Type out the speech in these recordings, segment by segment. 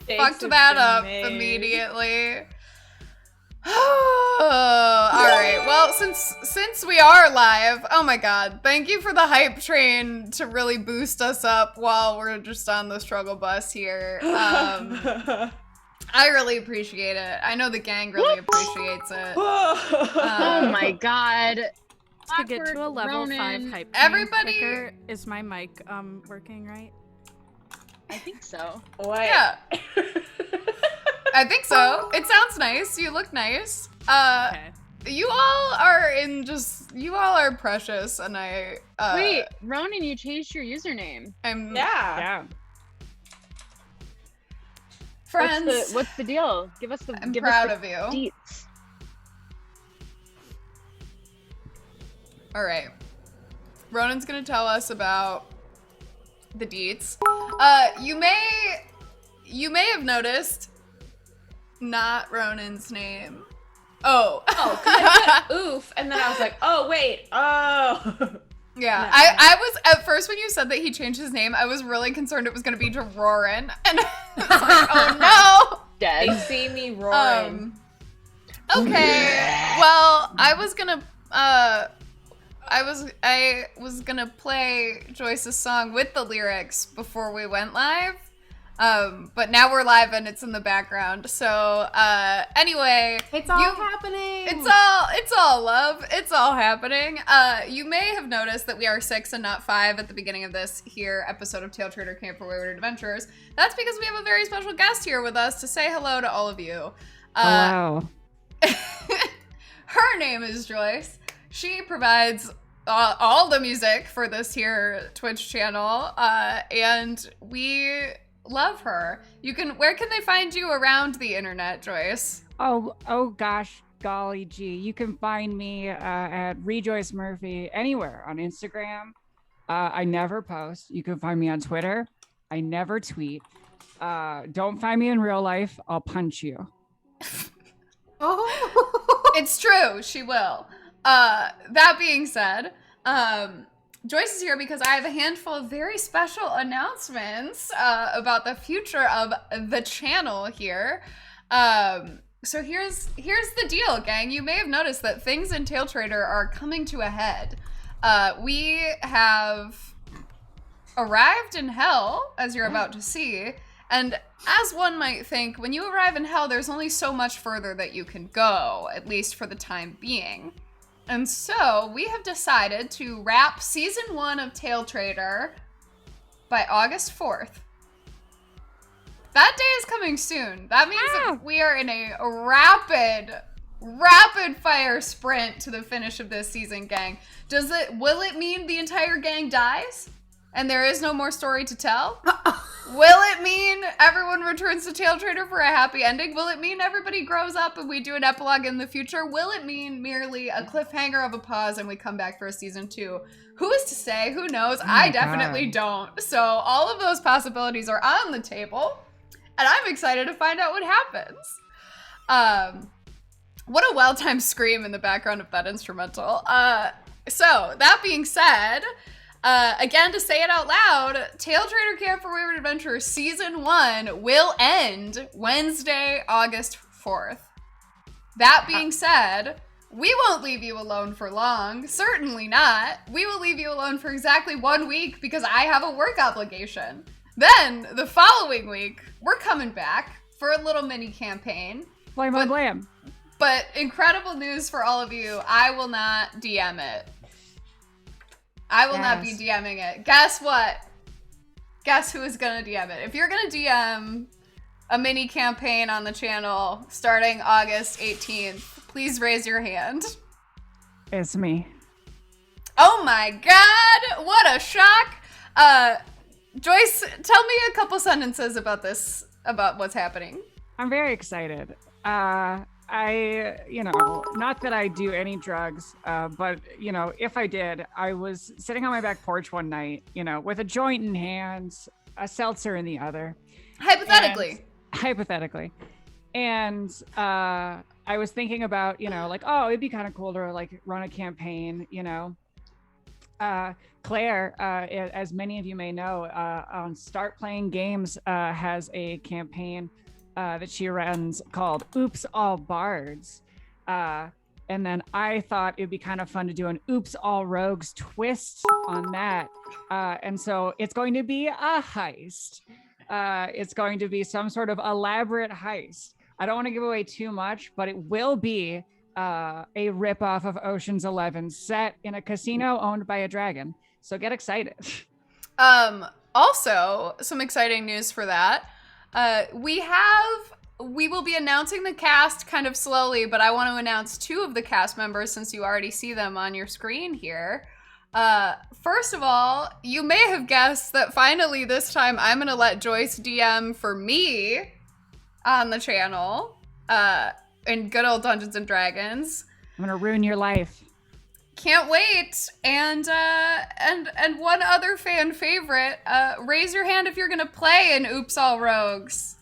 Fucked that up immediately. All right. Well, since we are live, oh my god, thank you for the hype train to really boost us up while we're just on the struggle bus here. I really appreciate it. I know the gang really appreciates it. Oh my god. To get to a level Ronan. 5 hype train Everybody- quicker, is my mic working right? I think so. What? Yeah. I think so. It sounds nice. You look nice. Okay. You all are precious, and I. Wait, Ronan, you changed your username. Yeah. Friends. What's the deal? Give us the. I'm give proud us of the you. deets. All right. Ronan's gonna tell us about the deets. You may have noticed not Ronan's name. Oh. Oh, 'cause I said oof, and then I was like, oh wait, oh. Yeah, I was at first when you said that he changed his name, I was really concerned it was gonna be Roran, and I was like, oh Dead. They see me no. roaring. Okay. Well, I was gonna play Joyce's song with the lyrics before we went live. But now we're live and it's in the background. So, anyway. It's all happening. It's all love. It's all happening. You may have noticed that we are 6 and not 5 at the beginning of this here episode of Taletraeder Camp for Wayward Adventurers. That's because we have a very special guest here with us to say hello to all of you. Hello. Her name is Joyce. She provides all the music for this here Twitch channel, and we love her. Where can they find you around the internet, Joyce? Oh gosh, golly gee. You can find me at Rejoice Murphy anywhere on Instagram. I never post. You can find me on Twitter. I never tweet. Don't find me in real life. I'll punch you. Oh. It's true, she will. That being said, Joyce is here because I have a handful of very special announcements about the future of the channel here. So here's the deal, gang. You may have noticed that things in Taletraeder are coming to a head. We have arrived in hell, as you're about to see, and as one might think, when you arrive in hell, there's only so much further that you can go, at least for the time being. And so we have decided to wrap season 1 of Taletraeder by August 4th. That day is coming soon. That means that we are in a rapid fire sprint to the finish of this season, gang. Will it mean the entire gang dies? And there is no more story to tell? Will it mean everyone returns to Taletraeder for a happy ending? Will it mean everybody grows up and we do an epilogue in the future? Will it mean merely a cliffhanger of a pause and we come back for a season 2? Who is to say? Who knows? I definitely don't. So all of those possibilities are on the table, and I'm excited to find out what happens. What a well-timed scream in the background of that instrumental. So that being said, again, to say it out loud, Taletraeder Camp for Wayward Adventurers Season 1 will end Wednesday, August 4th. That being said, we won't leave you alone for long. Certainly not. We will leave you alone for exactly 1 week because I have a work obligation. Then, the following week, we're coming back for a little mini campaign. Blam. But incredible news for all of you, I will not DM it. I will not be DMing it. Guess what? Guess who is gonna DM it? If you're gonna DM a mini campaign on the channel starting August 18th, please raise your hand. It's me. Oh my god, what a shock. Joyce, tell me a couple sentences about what's happening. I'm very excited. Not that I do any drugs, but, if I did, I was sitting on my back porch one night, with a joint in hand, a seltzer in the other. Hypothetically. And I was thinking about, it'd be kind of cool to, run a campaign, Claire, as many of you may know, on Start Playing Games has a campaign that she runs called Oops All Bards. And then I thought it'd be kind of fun to do an Oops All Rogues twist on that. And so it's going to be a heist. It's going to be some sort of elaborate heist. I don't want to give away too much, but it will be a ripoff of Ocean's 11 set in a casino owned by a dragon. So get excited. Also, some exciting news for that. We will be announcing the cast kind of slowly, but I want to announce 2 of the cast members since you already see them on your screen here. First of all, you may have guessed that finally this time I'm going to let Joyce DM for me on the channel in good old Dungeons and Dragons. I'm going to ruin your life. Can't wait. And one other fan favorite, raise your hand if you're going to play in Oops All Rogues.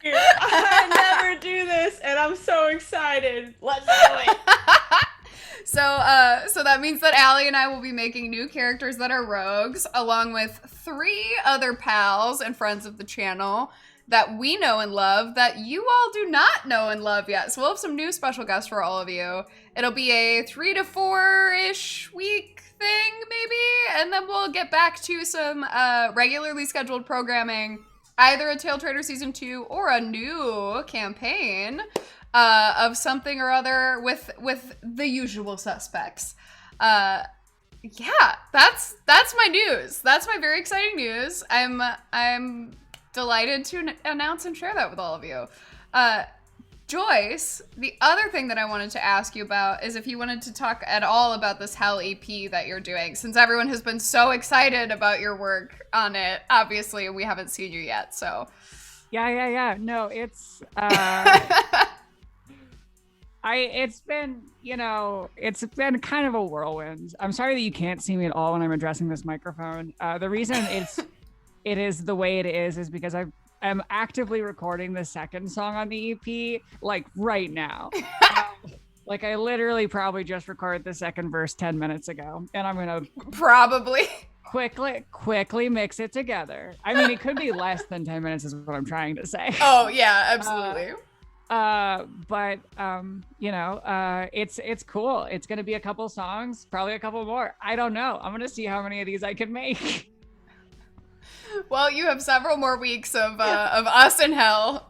I never do this, and I'm so excited. Let's do it. So that means that Allie and I will be making new characters that are rogues, along with 3 other pals and friends of the channel that we know and love that you all do not know and love yet. So we'll have some new special guests for all of you. It'll be a 3 to 4-ish week thing, maybe, and then we'll get back to some regularly scheduled programming, either a Taletraeder Season 2 or a new campaign of something or other with the usual suspects. Yeah, that's my news. That's my very exciting news. I'm delighted to announce and share that with all of you. Joyce, the other thing that I wanted to ask you about is if you wanted to talk at all about this Hell EP that you're doing, since everyone has been so excited about your work on it. Obviously, we haven't seen you yet, so. Yeah. No, it's it's been, it's been kind of a whirlwind. I'm sorry that you can't see me at all when I'm addressing this microphone. The reason it is the way it is because I'm actively recording the second song on the EP, like right now. Like I literally probably just recorded the second verse 10 minutes ago, and I'm gonna probably quickly mix it together. I mean, it could be less than 10 minutes is what I'm trying to say. Oh yeah, absolutely. But it's cool. It's gonna be a couple songs, probably a couple more. I don't know. I'm gonna see how many of these I can make. Well, you have several more weeks of us in hell.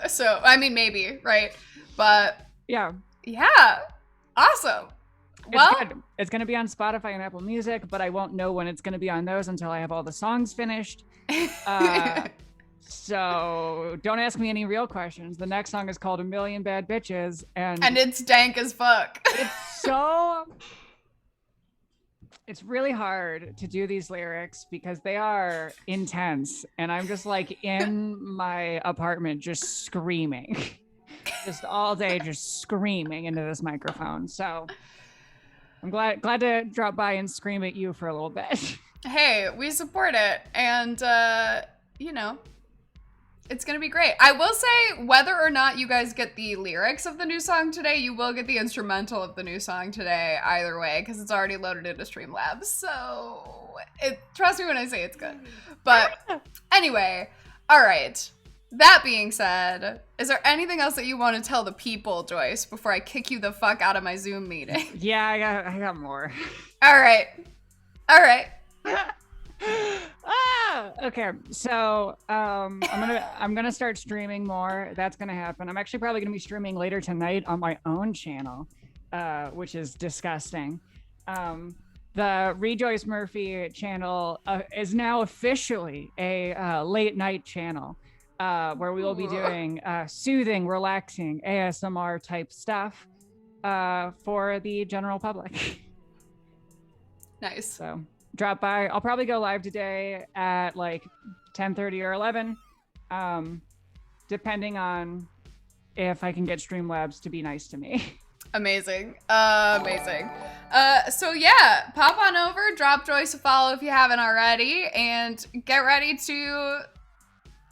So I mean, maybe, right? But yeah, awesome. Well, it's going to be on Spotify and Apple Music, but I won't know when it's going to be on those until I have all the songs finished. So don't ask me any real questions. The next song is called A Million Bad Bitches, and it's dank as fuck. It's really hard to do these lyrics because they are intense, and I'm just like in my apartment just screaming just all day, just screaming into this microphone. So I'm glad to drop by and scream at you for a little bit. Hey, we support it, and it's gonna be great. I will say, whether or not you guys get the lyrics of the new song today, you will get the instrumental of the new song today either way, because it's already loaded into Streamlabs. So trust me when I say it's good. But anyway, all right. That being said, is there anything else that you want to tell the people, Joyce, before I kick you the fuck out of my Zoom meeting? Yeah, I got more. All right. Okay, so I'm gonna start streaming more. That's gonna happen. I'm actually probably gonna be streaming later tonight on my own channel, which is disgusting. The Rejoice Murphy channel is now officially a late night channel where we will be doing soothing, relaxing ASMR type stuff for the general public. Nice. So drop by. I'll probably go live today at like 10:30 or 11, depending on if I can get Streamlabs to be nice to me. Amazing. So yeah, pop on over, drop Joyce a follow if you haven't already, and get ready to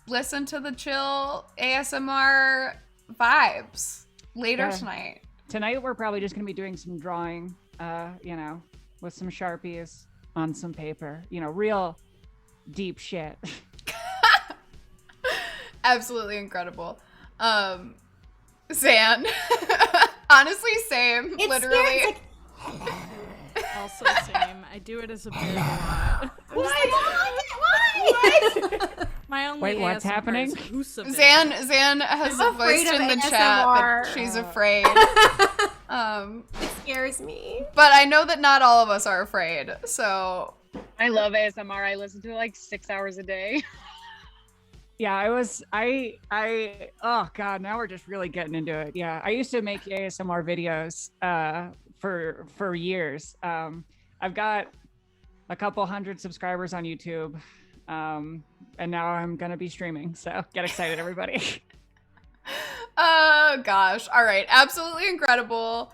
listen to the chill ASMR vibes later tonight. tonight we're probably just gonna be doing some drawing, you know, with some Sharpies on some paper, you know, real deep shit. Absolutely incredible. Zan. Honestly, same. It's literally. scary. It's like, Also same. I do it as a bit a lot. what? My only Wait, what's ASMR happening? is use of it. Zan has I'm afraid voiced of in the chat that ASMR. she's afraid. It scares me. But I know that not all of us are afraid. So I love ASMR. I listen to it like 6 hours a day. Yeah, oh God, now we're just really getting into it. Yeah, I used to make ASMR videos for years. I've got a couple hundred subscribers on YouTube, and now I'm gonna be streaming. So get excited, everybody. oh gosh. All right. Absolutely incredible.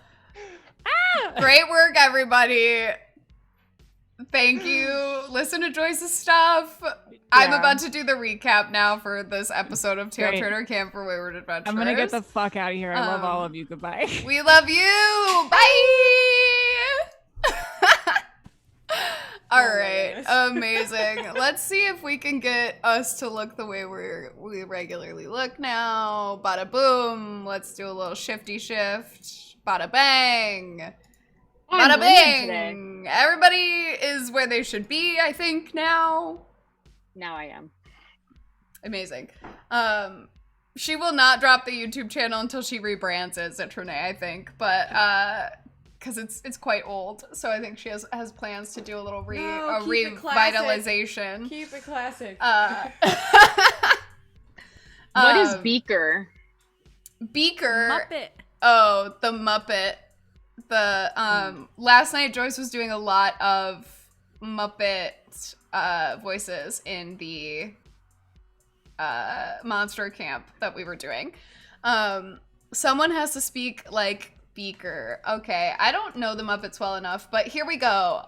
Great work, everybody. Thank you. Listen to Joyce's stuff. I'm Yeah. about to do the recap now for this episode of Great. Taletraeder Camp for Wayward Adventures. I'm gonna get the fuck out of here. I love all of you. Goodbye. We love you. Bye. All Oh my right. goodness. Amazing. Let's see if we can get us to look the way we regularly look now. Bada boom. Let's do a little shifty shift. Bada bang. I'm Bada winning today. bang. Everybody is where they should be, I think, now. Now I am. Amazing. She will not drop the YouTube channel until she rebrands it Zitrone, I think, but because it's quite old, so I think she has plans to do a little No, keep it classic. revitalization. Keep it classic. What is Beaker? Beaker? Muppet. Oh, the Muppet. The last night Joyce was doing a lot of Muppet voices in the monster camp that we were doing. Someone has to speak like Beaker. Okay, I don't know the Muppets well enough, but here we go.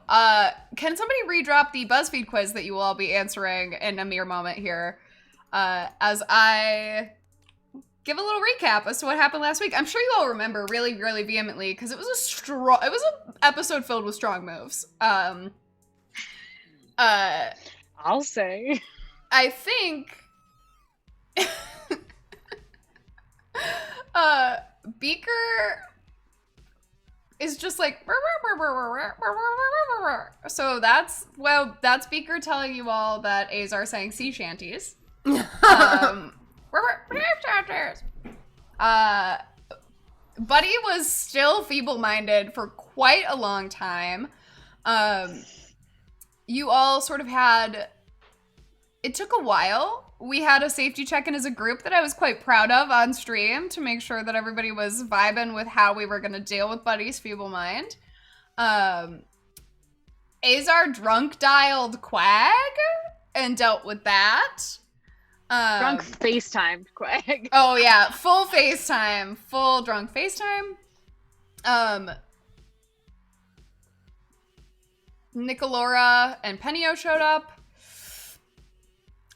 Can somebody redrop the BuzzFeed quiz that you will all be answering in a mere moment here, as I give a little recap as to what happened last week. I'm sure you all remember really, really vehemently because it was an episode filled with strong moves. I'll say. I think Beaker is just like so that's Beaker telling you all that Azar sang sea shanties. Buddy was still feeble-minded for quite a long time. You all sort of had, it took a while. We had a safety check-in as a group that I was quite proud of on stream to make sure that everybody was vibing with how we were going to deal with Buddy's feeble mind. Azar drunk dialed Quag and dealt with that. Drunk FaceTime, Quag. Oh yeah, full FaceTime, full drunk FaceTime. Nicolora and Penio showed up.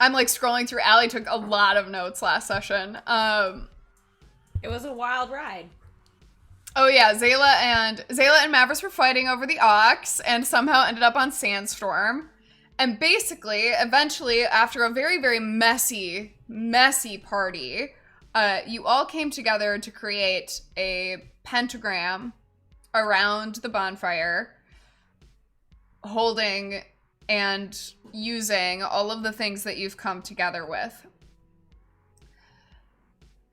I'm like scrolling through. Allie took a lot of notes last session. It was a wild ride. Oh yeah, Zayla and Mavris were fighting over the Ox and somehow ended up on Sandstorm. And basically, eventually, after a very, very messy party, you all came together to create a pentagram around the bonfire, holding and using all of the things that you've come together with.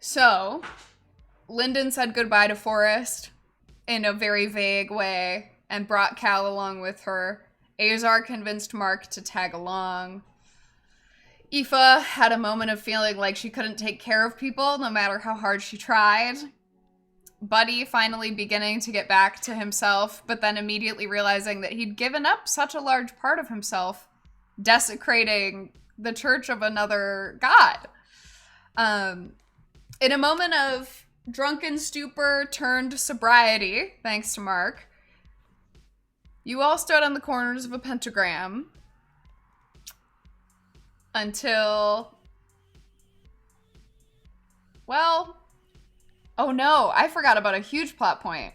So, Lyndon said goodbye to Forrest in a very vague way and brought Cal along with her. Azar convinced Mark to tag along. Aoife had a moment of feeling like she couldn't take care of people no matter how hard she tried. Buddy finally beginning to get back to himself, but then immediately realizing that he'd given up such a large part of himself, desecrating the church of another god. In a moment of drunken stupor turned sobriety, thanks to Mark, you all stood on the corners of a pentagram until, well, Oh no, I forgot about a huge plot point.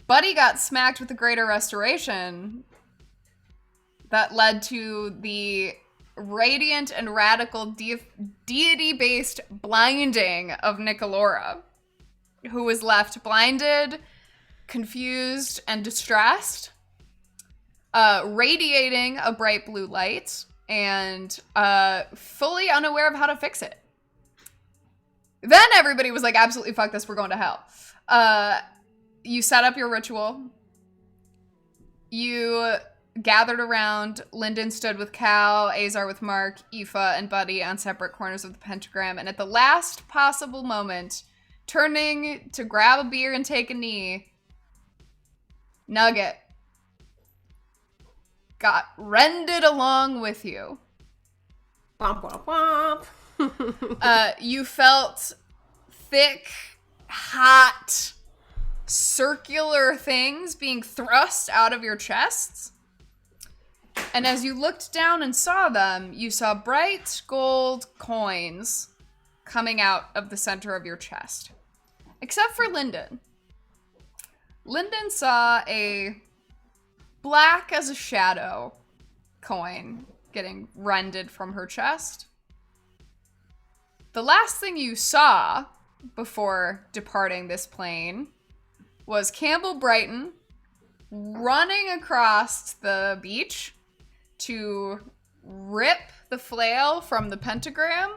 Buddy got smacked with the Greater Restoration that led to the radiant and radical deity-based blinding of Nicolora, who was left blinded, confused, and distressed, radiating a bright blue light, and fully unaware of how to fix it. Then everybody was like, absolutely fuck this, we're going to hell. You set up your ritual. You gathered around. Lyndon stood with Cal, Azar with Mark, Aoife, and Buddy on separate corners of the pentagram. And at the last possible moment, turning to grab a beer and take a knee, Nugget got rended along with you. Womp womp womp. You felt thick, hot, circular things being thrust out of your chests. And as you looked down and saw them, you saw bright gold coins coming out of the center of your chest. Except for Lyndon. Lyndon saw a black as a shadow coin getting rended from her chest. The last thing you saw before departing this plane was Campbell Brighton running across the beach to rip the flail from the pentagram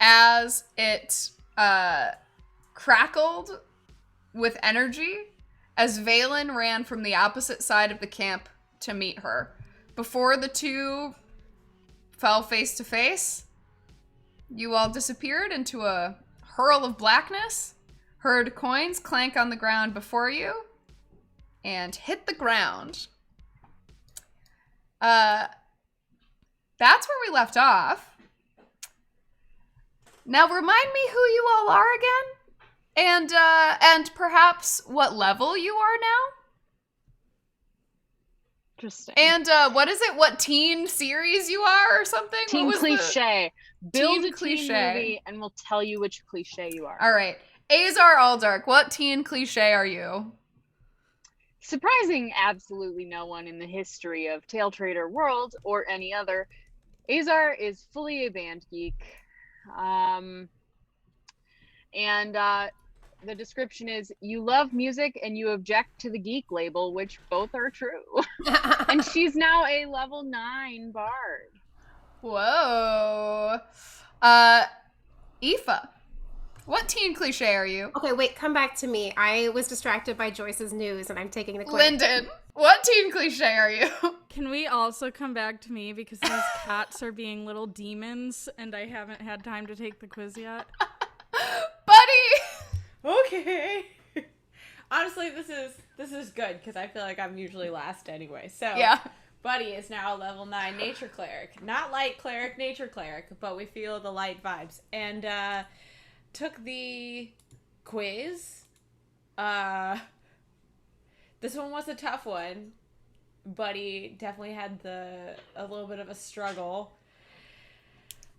as it crackled with energy as Valen ran from the opposite side of the camp to meet her. Before the two fell face to face, you all disappeared into a hurl of blackness, heard coins clank on the ground before you, and hit the ground. That's where we left off. Now remind me who you all are again, and perhaps what level you are now. Interesting. And what is it? What teen series you are, or something? Teen What was cliche. Build Teen a cliche. teen movie, and we'll tell you which cliche you are. All right, Azar Aldark. What teen cliche are you? Surprising absolutely no one in the history of Taletraeder world or any other, Azar is fully a band geek. The description is, you love music and you object to the geek label, which both are true. And she's now a level 9 bard. Whoa. Aoife, what teen cliche are you? Okay, wait, come back to me. I was distracted by Joyce's news and I'm taking the quiz. Lyndon, what teen cliche are you? Can we also come back to me because these cats are being little demons and I haven't had time to take the quiz yet? Buddy! Okay. Honestly, this is good because I feel like I'm usually last anyway. So Yeah. Buddy is now a level 9 nature cleric. Not light cleric, nature cleric, but we feel the light vibes. And took the quiz. This one was a tough one. Buddy definitely had a little bit of a struggle.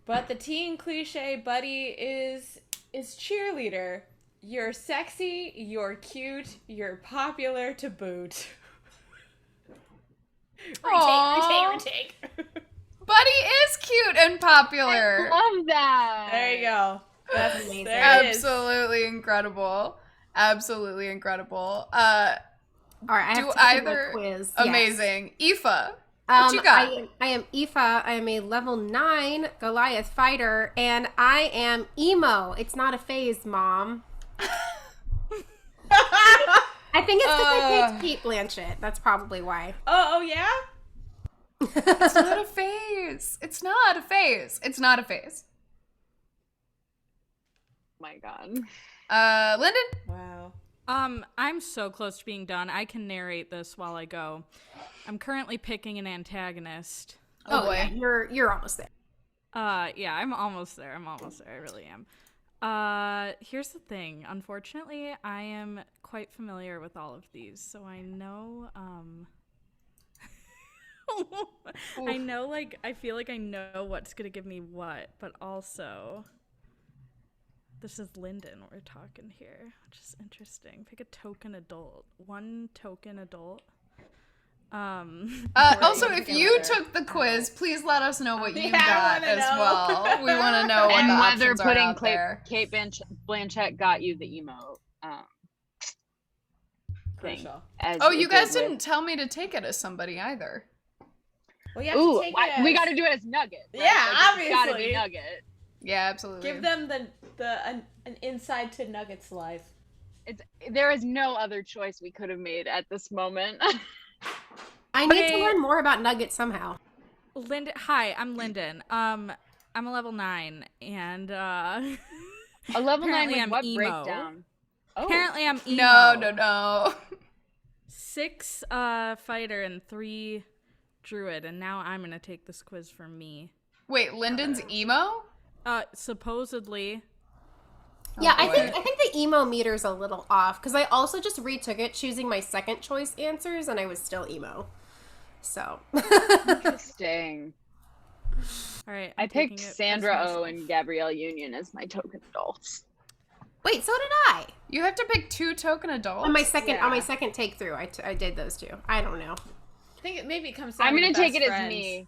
But the teen cliche Buddy is cheerleader. You're sexy, you're cute, you're popular to boot. Retake. Buddy is cute and popular. Love that. There you go. That's amazing. there it is. Absolutely incredible. Absolutely incredible. All right, I Do have to take either- my quiz. Yes. Amazing. Aoife, what you got? I am Aoife. I am a level 9 Goliath fighter, and I am emo. It's not a phase, Mom. I think it's because I picked Kate Blanchett. That's probably why. Oh yeah? It's not a phase. It's not a phase. It's not a phase. My God. Lyndon? Wow. I'm so close to being done. I can narrate this while I go. I'm currently picking an antagonist. Oh, boy. Yeah, you're almost there. Yeah, I'm almost there. I really am. Here's the thing. Unfortunately, I am quite familiar with all of these, so I know, I know, like, I feel like I know what's gonna give me what, but also this is Lyndon we're talking here, which is interesting. Pick a token adult. One token adult. Also, if you took the quiz, please let us know what you got as well. We want to know what And the whether options are putting out there. Kate Blanchett got you the emo thing. Crucial. Oh, you guys didn't tell me to take it as somebody either. Well, you have to take it we as- got to do it as Nugget. Right? Yeah, It's gotta be obviously. Nugget. Yeah, absolutely. Give them an insight to Nugget's life. There is no other choice we could have made at this moment. I need to Okay. learn more about Nugget somehow. Lyndon, hi, I'm Lyndon. I'm a level 9, and A level 9 Apparently with I'm what emo. breakdown? Oh, apparently I'm emo. No. 6 fighter and 3 druid, and now I'm gonna take this quiz for me. Wait, Lyndon's emo? Supposedly. Yeah, boy. I think the emo meter's a little off because I also just retook it choosing my second choice answers and I was still emo. So interesting. All right. I I'm picked taking it as Sandra myself. Oh and Gabrielle Union as my token adults. wait, so did I. You have to pick 2 token adults. On my second Yeah. take through, I did those two. I don't know. I think it maybe comes down I'm to gonna the take best it friends. as me.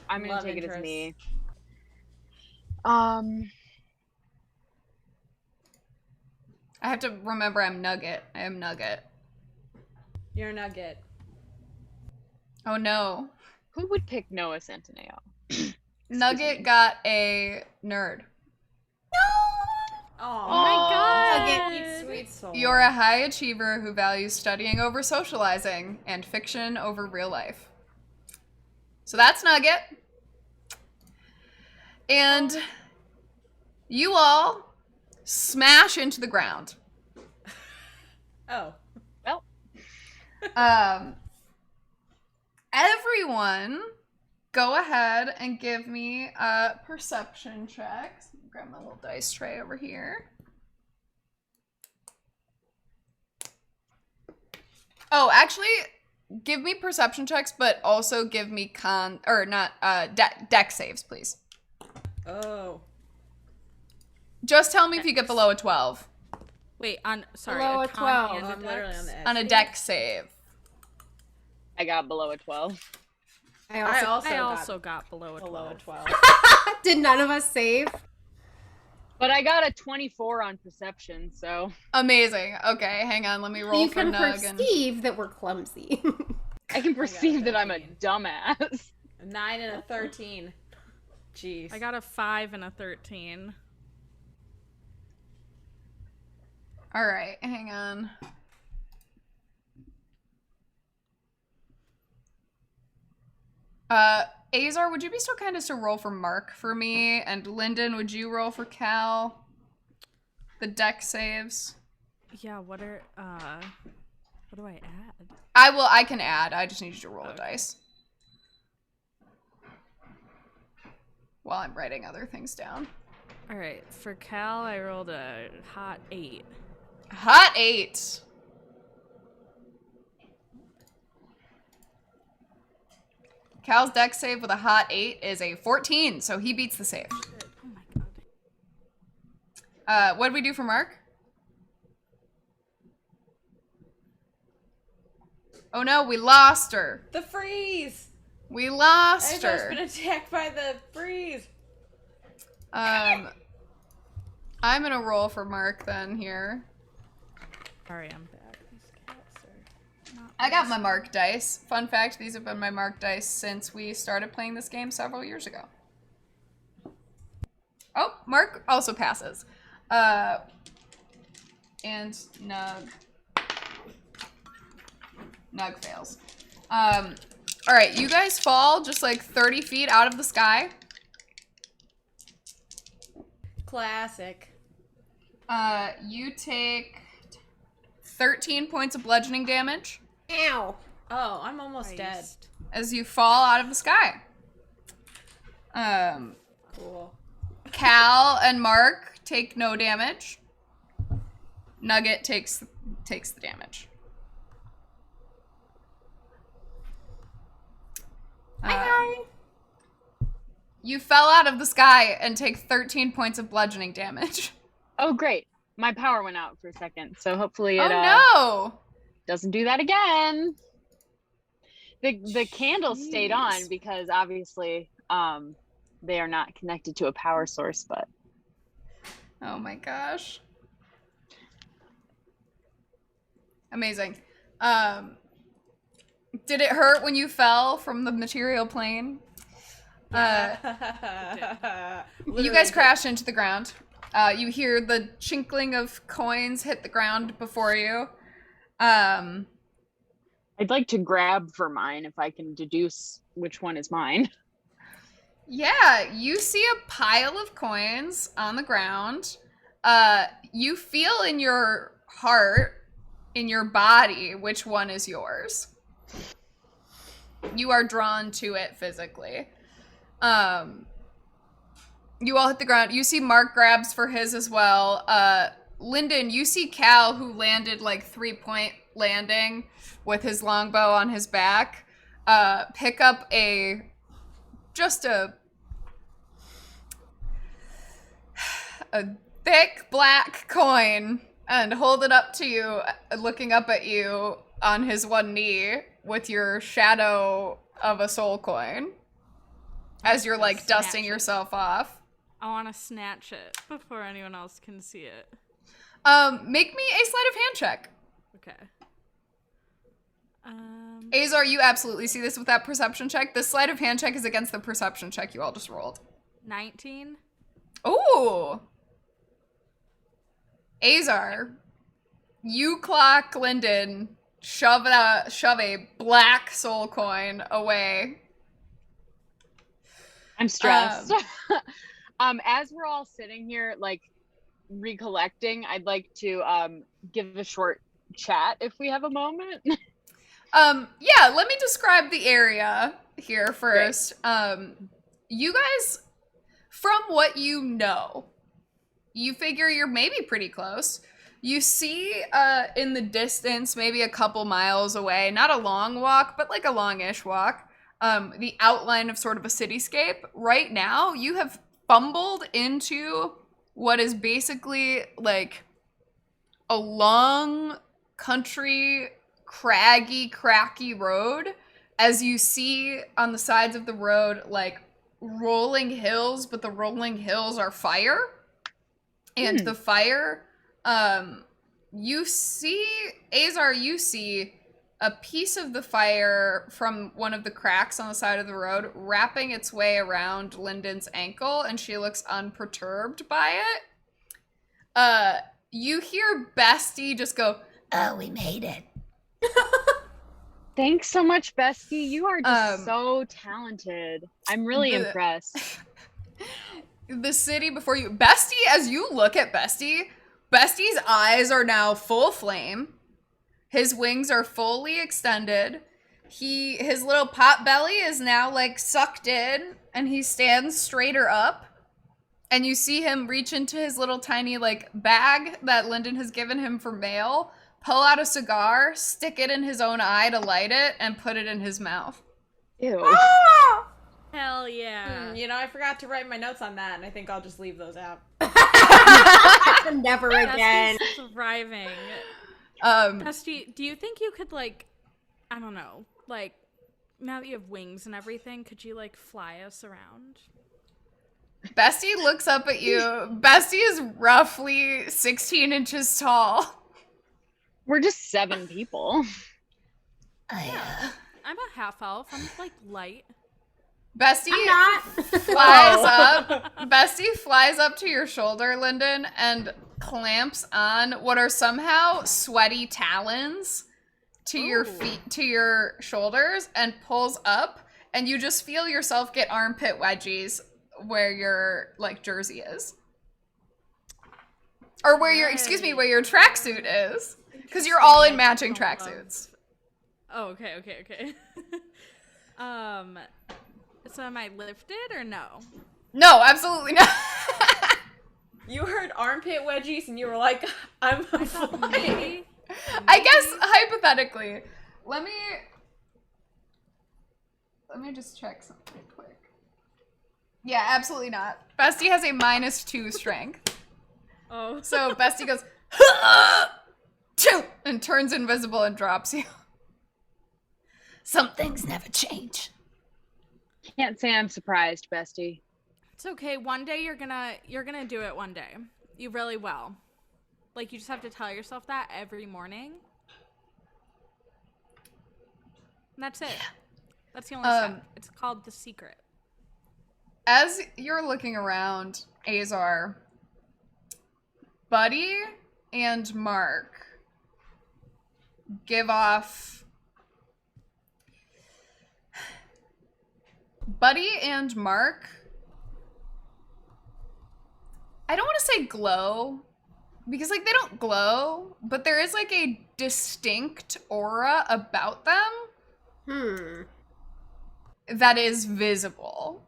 I'm gonna Love take it as interest. me. I have to remember I'm Nugget. I am Nugget. You're Nugget. Oh no. Who would pick Noah Centineo? Nugget got a nerd. Oh my God. You sweet soul. You're a high achiever who values studying over socializing and fiction over real life. So that's Nugget. And you all smash into the ground. Oh. Well, Everyone, go ahead and give me a perception check. Grab my little dice tray over here. Oh, actually, give me perception checks, but also give me deck saves, please. Oh. Just tell me if you get below a 12 Wait, sorry. Below a con 12. and a I'm literally dex? on the edge. on a deck save. I got below a 12. I I also, also, got below a 12. below a 12. did none of us save? But I got a 24 on perception, so Amazing. Okay, hang on. Let me roll You for can Nug. And... perceive that we're clumsy. I can perceive that I'm a 13. dumbass. A 9 and a 13. Jeez. I got a 5 and a 13. All right, hang on. Azar, would you be so kind as to roll for Mark for me? And Lyndon, would you roll for Cal? The deck saves. Yeah, what do I add? I can add. I just need you to roll a dice. While I'm writing other things down. All right, for Cal, I rolled a hot 8. Hot 8. Cal's deck save with a hot 8 is a 14, so he beats the save. Oh my god. What did we do for Mark? Oh no, we lost her. The freeze! We lost I've her. been attacked by the freeze. I'm gonna roll for Mark then here. Sorry, I'm back. These cats are not I got my Mark dice. Fun fact, these have been my Mark dice since we started playing this game several years ago. Oh, Mark also passes. And Nug fails. Alright, you guys fall just like 30 feet out of the sky. Classic. You take 13 points of bludgeoning damage Ow. Oh, I'm almost dead. Christ. as you fall out of the sky. Cool. Cal and Mark take no damage. Nugget takes the damage. You fell out of the sky and take 13 points of bludgeoning damage. Oh, great. My power went out for a second, so hopefully it Oh no! doesn't do that again. The candles stayed on Jeez. because obviously they are not connected to a power source, but Oh my gosh. Amazing. Did it hurt when you fell from the material plane? You guys crashed into the ground. You hear the chinkling of coins hit the ground before you. I'd like to grab for mine if I can deduce which one is mine. Yeah, you see a pile of coins on the ground. You feel in your heart, in your body, which one is yours. You are drawn to it physically. You all hit the ground. You see Mark grabs for his as well. Lyndon, you see Cal, who landed like 3-point landing with his longbow on his back, pick up a thick black coin and hold it up to you, looking up at you on his one knee with your shadow of a soul coin as you're like dusting yourself off. I want to snatch it before anyone else can see it. Make me a sleight of hand check. Okay. Azar, you absolutely see this with that perception check. The sleight of hand check is against the perception check you all just rolled. 19. Ooh. Azar, you clock Lyndon, shove a black soul coin away. I'm stressed. As we're all sitting here, like, recollecting, I'd like to give a short chat if we have a moment. Yeah, let me describe the area here first. You guys, from what you know, you figure you're maybe pretty close. You see in the distance, maybe a couple miles away, not a long walk, but like a longish walk, the outline of sort of a cityscape. Right now, you have fumbled into what is basically like a long country, craggy, cracky road. As you see on the sides of the road, like rolling hills, but the rolling hills are fire. And the fire, you see, Azar, you see a piece of the fire from one of the cracks on the side of the road wrapping its way around Lyndon's ankle, and she looks unperturbed by it. You hear Bestie just go, "Oh, we made it." Thanks so much, Bestie. You are just so talented. I'm really impressed. The city before you, Bestie, as you look at Bestie's eyes are now full flame. His wings are fully extended. His little pot belly is now like sucked in, and he stands straighter up. And you see him reach into his little tiny like bag that Lyndon has given him for mail, pull out a cigar, stick it in his own eye to light it, and put it in his mouth. Ew. Hell yeah. I forgot to write my notes on that, and I think I'll just leave those out. Never again. That's thriving. Bestie, do you think you could, like, I don't know, like, now that you have wings and everything, could you, like, fly us around? Bestie looks up at you. Bestie is roughly 16 inches tall. We're just 7 people. Yeah. I'm a half elf. I'm, like, light. Bestie I'm not. flies up. Bestie flies up to your shoulder, Lyndon, and clamps on what are somehow sweaty talons to your feet, to your shoulders, and pulls up, and you just feel yourself get armpit wedgies where your like jersey is, or where your where your tracksuit is, because you're all in matching tracksuits. Oh, okay. So am I lifted or no? No, absolutely not. You heard armpit wedgies, and you were like, "I'm flying." Maybe. I guess hypothetically, let me just check something quick. Yeah, absolutely not. Bestie has a -2 strength. Oh. So Bestie goes, "Choo," and turns invisible and drops you. Some things never change. Can't say I'm surprised, bestie. It's okay. One day you're gonna do it one day. You really will. Like, you just have to tell yourself that every morning. And that's it. That's the only step. It's called The Secret. As you're looking around, Azar, Buddy and Mark give off... Buddy and Mark, I don't want to say glow, because, like, they don't glow, but there is, like, a distinct aura about them that is visible.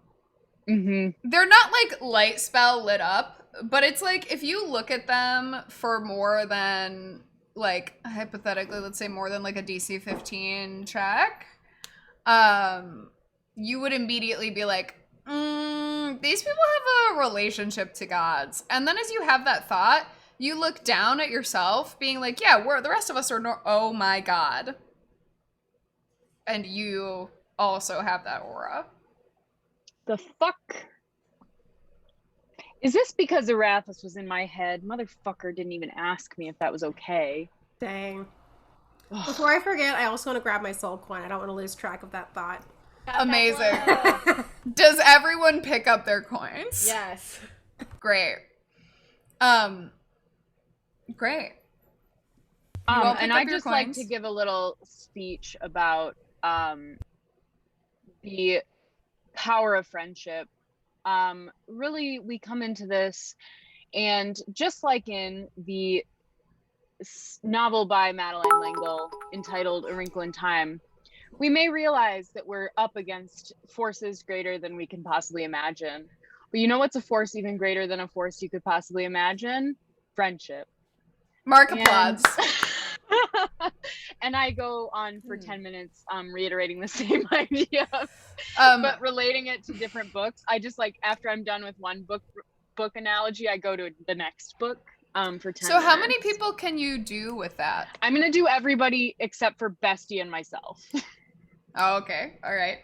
Mm-hmm. They're not, like, light spell lit up, but it's, like, if you look at them for more than, like, hypothetically, let's say more than, like, a DC 15 check, you would immediately be like, these people have a relationship to gods. And then as you have that thought, you look down at yourself being like, yeah, the rest of us are, oh my god. And you also have that aura. The fuck? Is this because Arathis was in my head? Motherfucker didn't even ask me if that was okay. Dang. Before I forget, I also want to grab my soul coin. I don't want to lose track of that thought. Amazing. Does everyone pick up their coins? Yes. Great. Great. And I'd just like to give a little speech about the power of friendship. Really, we come into this, and just like in the novel by Madeleine L'Engle entitled A Wrinkle in Time, we may realize that we're up against forces greater than we can possibly imagine. But you know what's a force even greater than a force you could possibly imagine? Friendship. Mark applauds. And I go on for 10 minutes reiterating the same idea, but relating it to different books. I just, like, after I'm done with one book analogy, I go to the next book for 10 minutes. So how many people can you do with that? I'm going to do everybody except for Bestie and myself. Oh, okay. All right.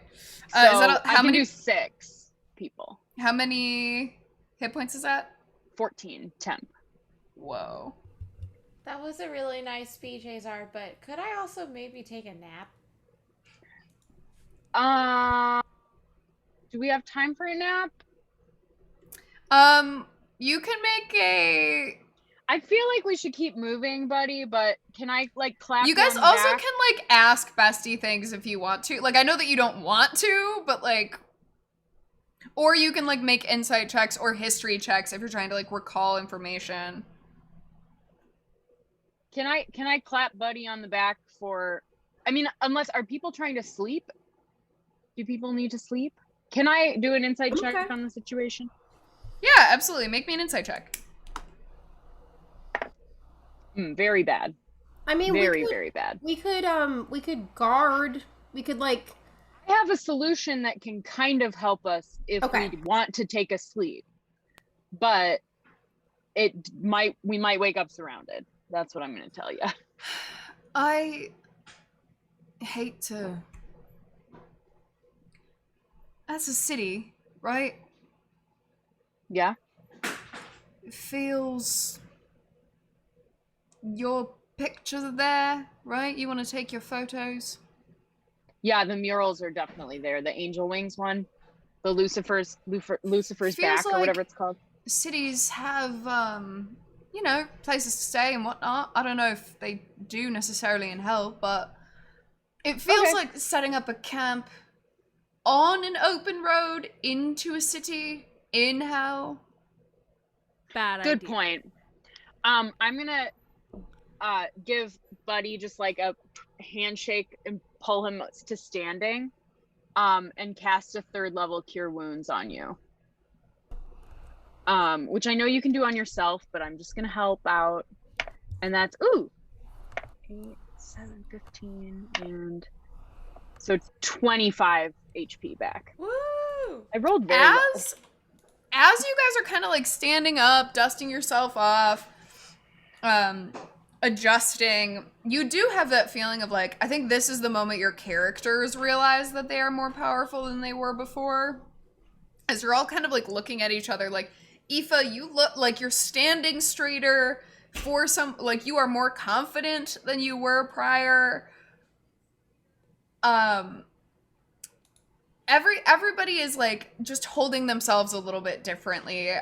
So I can do 6 people. How many hit points is that? 14 temp. Whoa. That was a really nice speech, Azar, but could I also maybe take a nap? Do we have time for a nap? You can make a... I feel like we should keep moving, buddy, but can I, like, clap You guys on also back? can, like, ask Bestie things if you want to. Like, I know that you don't want to, but, like... Or you can, like, make insight checks or history checks if you're trying to, like, recall information. Can I clap Buddy on the back for... I mean, are people trying to sleep? Do people need to sleep? Can I do an insight check on the situation? Yeah, absolutely. Make me an insight check. Very bad. I mean, very bad. We could guard. We could, like... I have a solution that can kind of help us if we want to take a sleep. But we might wake up surrounded. That's what I'm going to tell you. I hate to... That's a city, right? Yeah? It feels... Your pictures are there, right? You want to take your photos? Yeah, the murals are definitely there. The angel wings one. The Lucifer's Feels back, or whatever it's called. Cities have, you know, places to stay and whatnot. I don't know if they do necessarily in hell, but it feels like setting up a camp on an open road into a city in hell. Bad idea. Good point. I'm gonna give Buddy just like a handshake and pull him to standing, and cast a 3rd level Cure Wounds on you. Which I know you can do on yourself, but I'm just gonna help out. And that's 8, 7, 15, and so 25 HP back. Woo! I rolled very well. as you guys are kind of like standing up, dusting yourself off, adjusting, you do have that feeling of like, I think this is the moment your characters realize that they are more powerful than they were before. As you're all kind of like looking at each other, like, Aoife, you look like you're standing straighter for some, like you are more confident than you were prior. Everybody is like just holding themselves a little bit differently,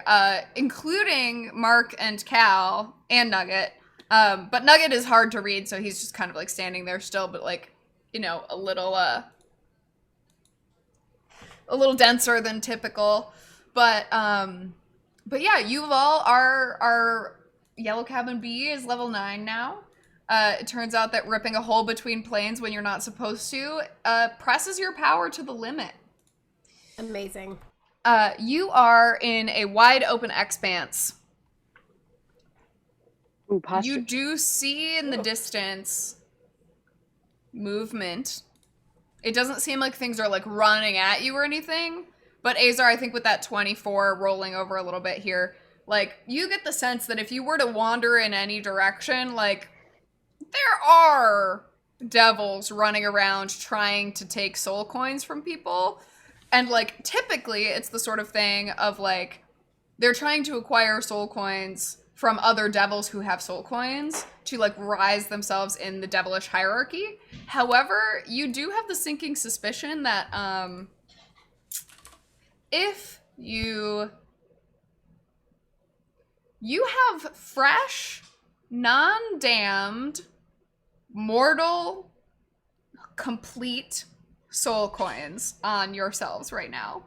including Mark and Cal and Nugget. But Nugget is hard to read, so he's just kind of like standing there still, but like, you know, a little denser than typical. But yeah, you all are Yellow Cabin B is level 9 now. It turns out that ripping a hole between planes when you're not supposed to presses your power to the limit. Amazing. You are in a wide open expanse. Ooh, posture. You do see in the distance movement. It doesn't seem like things are like running at you or anything. But Azar, I think with that 24 rolling over a little bit here, like you get the sense that if you were to wander in any direction, like there are devils running around trying to take soul coins from people. And like typically it's the sort of thing of like they're trying to acquire soul coins from other devils who have soul coins to like rise themselves in the devilish hierarchy. However, you do have the sinking suspicion that if you have fresh, non-damned, mortal, complete soul coins on yourselves right now.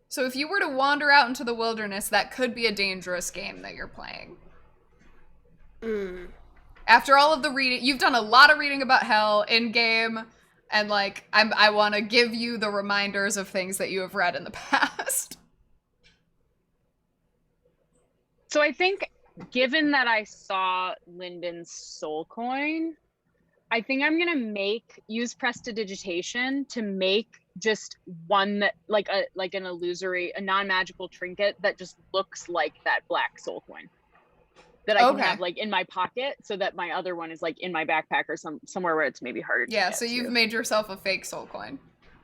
So if you were to wander out into the wilderness, that could be a dangerous game that you're playing. After all of the reading, you've done a lot of reading about hell in game, and like I want to give you the reminders of things that you have read in the past. So I think, given that I saw Lyndon's soul coin, I think I'm gonna use prestidigitation to make just one that like an illusory, a non-magical trinket that just looks like that black soul coin that I can have like in my pocket, so that my other one is like in my backpack or somewhere where it's maybe harder to Yeah, get so you've to. made yourself a fake soul coin.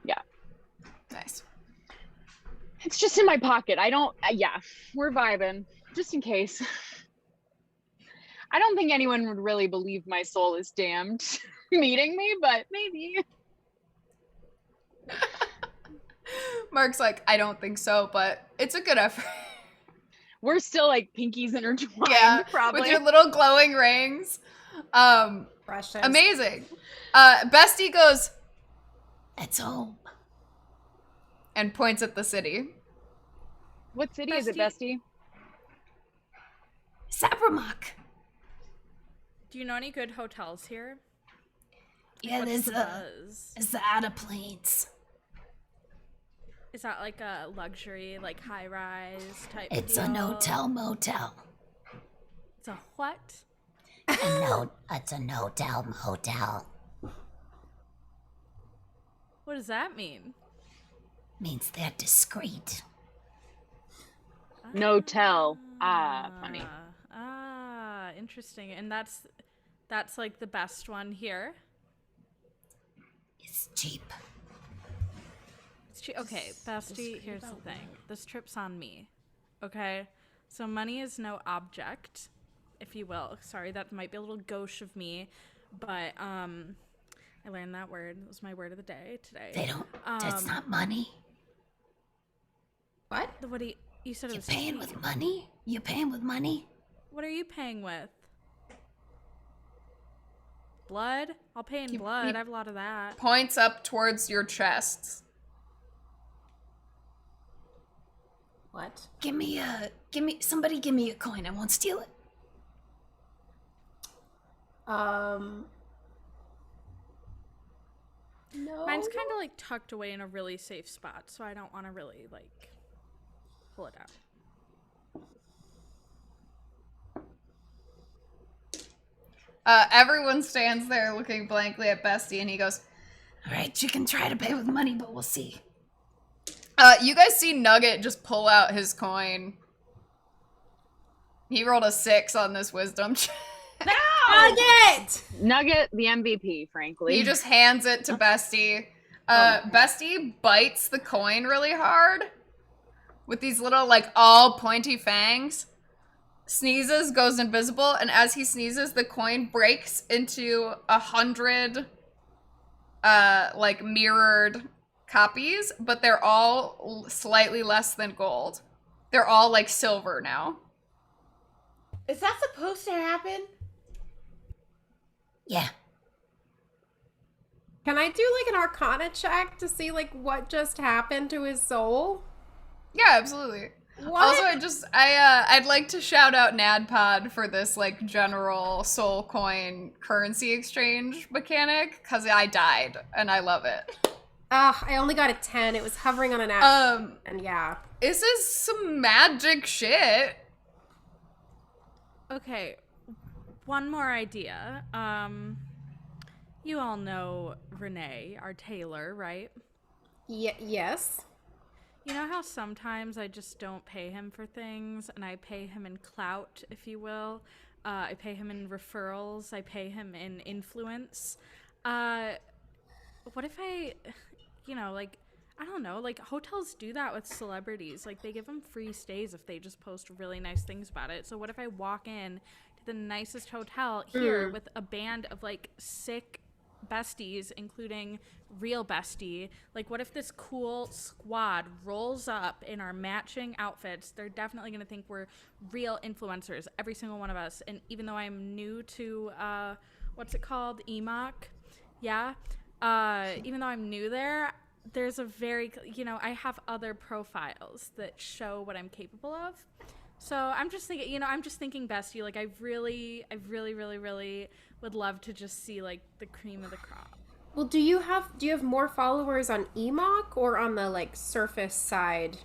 Yeah. Nice. It's just in my pocket. I don't, yeah, we're vibing, just in case. I don't think anyone would really believe my soul is damned meeting me, but maybe. Mark's like, I don't think so, but it's a good effort. We're still like pinkies intertwined, Yeah, probably. with your little glowing rings. Precious. Amazing. Bestie goes, it's home. And points at the city. What city is it, Bestie? Sabramok. Do you know any good hotels here? Yeah, What's there's the a buzz? it's the Outer Plains. Is that like a luxury, like high-rise type It's deal? a no-tell motel. It's a what? It's a no-tell motel. What does that mean? Means they're discreet. No tell. Funny. Interesting. And that's like the best one here. It's cheap. Okay, Bestie, here's the thing. This trip's on me. Okay? So money is no object, if you will. Sorry, that might be a little gauche of me, but I learned that word. It was my word of the day today. They don't. It's not money. What? What do you said it You're was paying cheap. with money. You're paying with money. What are you paying with? Blood? I'll pay in blood. I have a lot of that. Points up towards your chests. What? Somebody give me a coin. I won't steal it. No. Mine's kind of like tucked away in a really safe spot, so I don't want to really like pull it out. Everyone stands there looking blankly at Bestie, and he goes, All right, you can try to pay with money, but we'll see. You guys see Nugget just pull out his coin. He rolled a 6 on this wisdom check. Nugget! Nugget, the MVP, frankly. He just hands it to Bestie. Bestie bites the coin really hard with these little, like, all pointy fangs. Sneezes, goes invisible, and as he sneezes, the coin breaks into 100, like, mirrored copies, but they're all slightly less than gold. They're all, like, silver now. Is that supposed to happen? Yeah. Can I do like an Arcana check to see like what just happened to his soul? Yeah, absolutely. What? Also, I'd like to shout out NADPOD for this, like, general soul coin currency exchange mechanic, because I died, and I love it. I only got a 10. It was hovering on an F. And yeah. This is some magic shit. Okay, one more idea. You all know Renee, our tailor, right? Yes. You know how sometimes I just don't pay him for things, and I pay him in clout, if you will. I pay him in referrals. I pay him in influence. What if I, like, I don't know, like, hotels do that with celebrities. Like, they give them free stays if they just post really nice things about it. So what if I walk in to the nicest hotel here with a band of, like, sick besties, including real bestie? Like, what if this cool squad rolls up in our matching outfits? They're definitely going to think we're real influencers, every single one of us. And even though I'm new to, what's it called? EMOC? Yeah. Even though I'm new there, there's a very, I have other profiles that show what I'm capable of. So I'm just thinking, bestie, like, I really, really, really would love to just see, like, the cream of the crop. Well, do you have more followers on EMOC or on the like surface side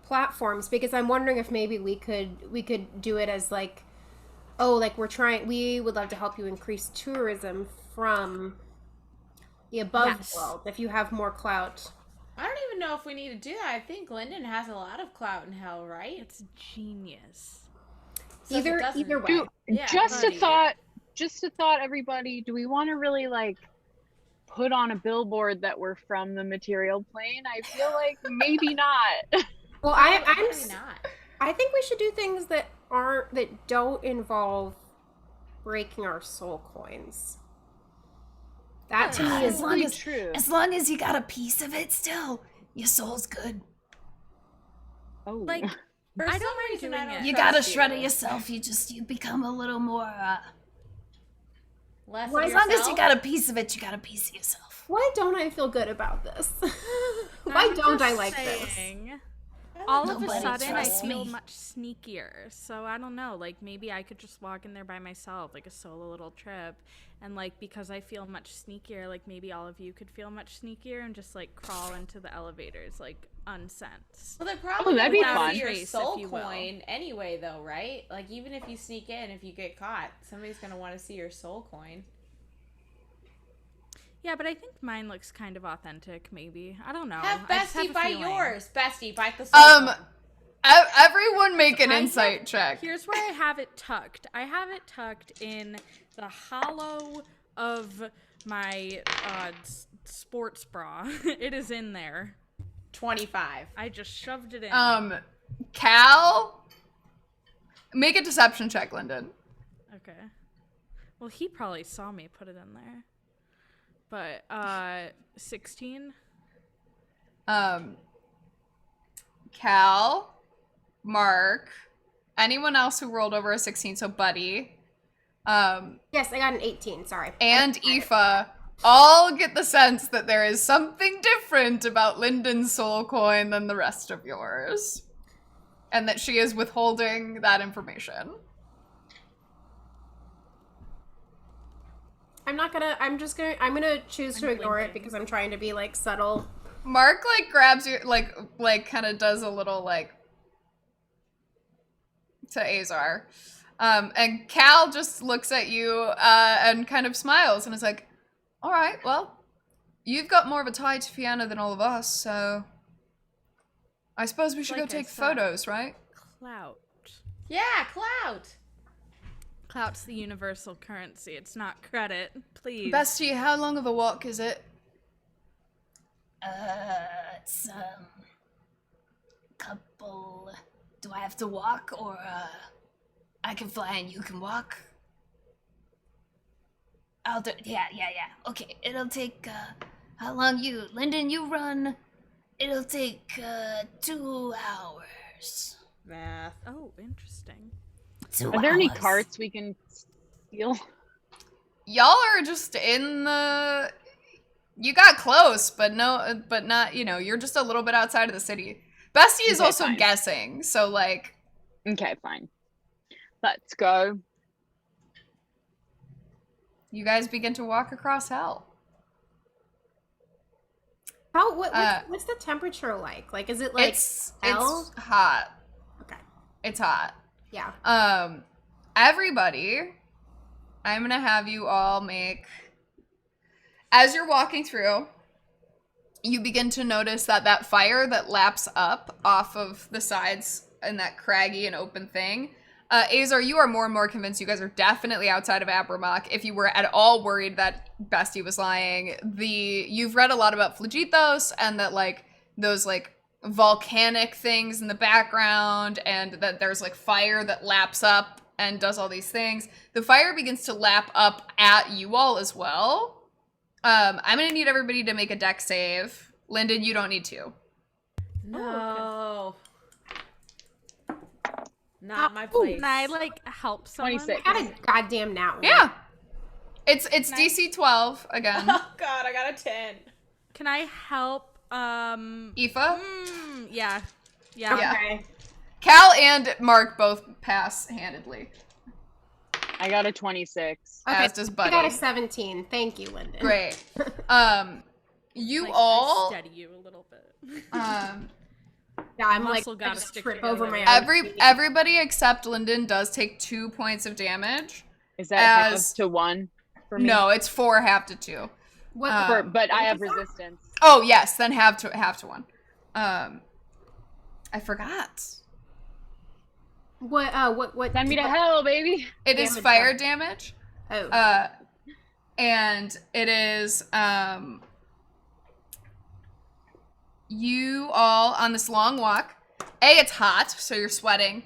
platforms? Because I'm wondering if maybe we could do it as like, oh, like we would love to help you increase tourism from the above world if you have more clout. I don't even know if we need to do that. I think Lyndon has a lot of clout in hell, right? It's genius. So if it doesn't- Either way. Dude, Yeah, just a thought, everybody. Do we want to really, like, put on a billboard that we're from the material plane? I feel like maybe not. Well, Maybe not. I think we should do things that don't involve breaking our soul coins. That to me is As long as, true. as long as you got a piece of it still, your soul's good. Oh. Like, For I some don't mind reason, doing I don't it. You trust got a shred of you. yourself. You become a little more. Less Well, of as long as you yourself? got a piece of it, you got a piece of yourself. Why don't I feel good about this? Why don't I like this? saying, all of a Nobody sudden I trusts feel me. much sneakier. So I don't know, like, maybe I could just walk in there by myself, like a solo little trip, and, like, because I feel much sneakier, like, maybe all of you could feel much sneakier and just, like, crawl into the elevators, like, unsensed. Well, they're probably that'd be gonna fun. see your Trace, soul if you will. coin anyway, though, right? Like, even if you sneak in, if you get caught, somebody's gonna want to see your soul coin. Yeah, but I think mine looks kind of authentic, maybe. I don't know. Have I just have Bestie a buy feeling. yours. Bestie, bite the soul coin. Everyone make an I have- insight check. Here's where I have it tucked. I have it tucked in the hollow of my sports bra. It is in there. 25. I just shoved it in. Cal, make a deception check, Lyndon. Okay. Well, he probably saw me put it in there. But 16. Cal, Mark, anyone else who rolled over a 16, so Buddy, Yes, I got an 18. Sorry. and Aoife all get the sense that there is something different about Lyndon's soul coin than the rest of yours. And that she is withholding that information. I'm gonna choose to ignore it because I'm trying to be like subtle. Mark, like, grabs you, like kind of does a little, like, to Azar. And Cal just looks at you and kind of smiles and is like, all right, well, you've got more of a tie to Fiona than all of us, so I suppose we should go Like I take said. photos, right? Clout. Yeah, clout. Clout's the universal currency. It's not credit. Please. Bestie, how long of a walk is it? It's couple. Do I have to walk or I can fly and you can walk? I'll do. Yeah. Okay, it'll take. How long you, Lyndon? You run. It'll take 2 hours. Math. Oh, interesting. 2 Are there any hours. carts we can steal? Y'all are just in the. You got close, but not. You're just a little bit outside of the city. Bestie is Okay, also fine. guessing, so like, Okay, fine. Let's go. you guys begin to walk across hell. What's the temperature like? Like, is it like It's hell? hot. Okay. It's hot. Yeah. Everybody, I'm gonna have you all make. As you're walking through, you begin to notice that fire that laps up off of the sides and that craggy and open thing. Azar, you are more and more convinced you guys are definitely outside of Abramok. If you were at all worried that Bestie was lying, you've read a lot about Flagithos and that like those like volcanic things in the background and that there's like fire that laps up and does all these things. The fire begins to lap up at you all as well. I'm gonna need everybody to make a dex save. Lyndon, you don't need to. No. Not my place. Can I like help someone? 26. I got a goddamn nat one. Yeah. It's DC 12 again. Oh god, I got a 10. Can I help? Aoife, Yeah. Okay. Cal and Mark both pass handedly. I got a 26. Okay. As does I Buddy. got a 17. Thank you, Lyndon. Great. You Like, I all steady you a little bit. Yeah, I'm like, Muscle I gotta just stick trip together. over my own feet. everybody except Lyndon does take 2 points of damage. Is that half As- to 1 for me? No, it's 4 half to 2. What? But I have is that? resistance. Oh yes, then half to 1. I forgot. What? Send me to hell, baby. It is Damage fire up. damage. Oh. And it is you all on this long walk. It's hot, so you're sweating.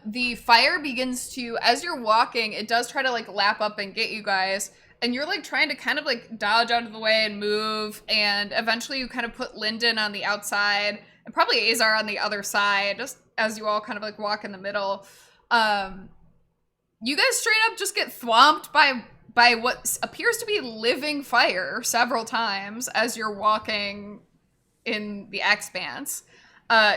The fire begins to, as you're walking, it does try to like lap up and get you guys. And you're like trying to kind of like dodge out of the way and move. And eventually you kind of put Lyndon on the outside and probably Azar on the other side, just as you all kind of like walk in the middle. You guys straight up just get thwomped by what appears to be living fire several times as you're walking in the expanse.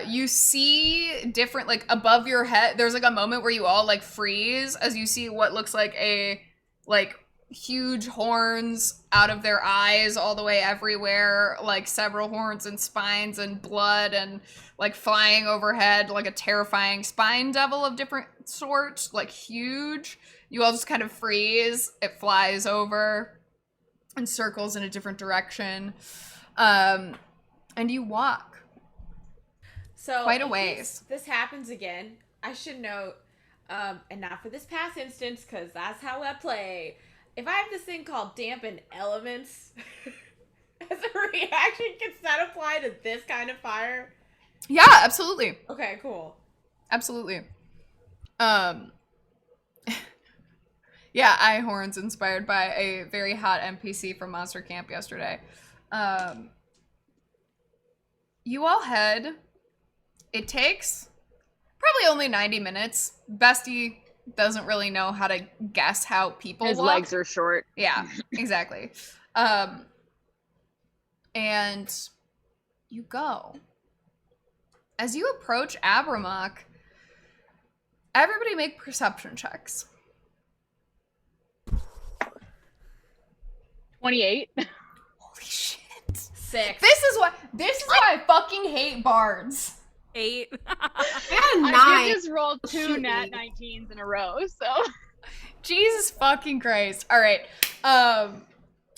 You see different, like above your head, there's like a moment where you all like freeze as you see what looks like a like huge horns out of their eyes all the way everywhere, like several horns and spines and blood and like flying overhead like a terrifying spine devil of different sorts, like huge. You all just kind of freeze. It flies over and circles in a different direction. And you walk. So Quite a in ways. case this happens again, I should note, and not for this past instance, because that's how I play. If I have this thing called dampen elements as a reaction, can that apply to this kind of fire? Yeah, absolutely. Okay, cool. Absolutely. Yeah, eye horns inspired by a very hot NPC from Monster Camp yesterday. You all head. It takes probably only 90 minutes. Bestie doesn't really know how to guess how people His walk. legs are short. Yeah, exactly. And you go. As you approach Abramok, everybody make perception checks. 28. Holy shit. 6. This is why I fucking hate bards. 8. I got a I 9. did just roll 2 Shoot nat me. 19s in a row, so. Jesus fucking Christ. All right.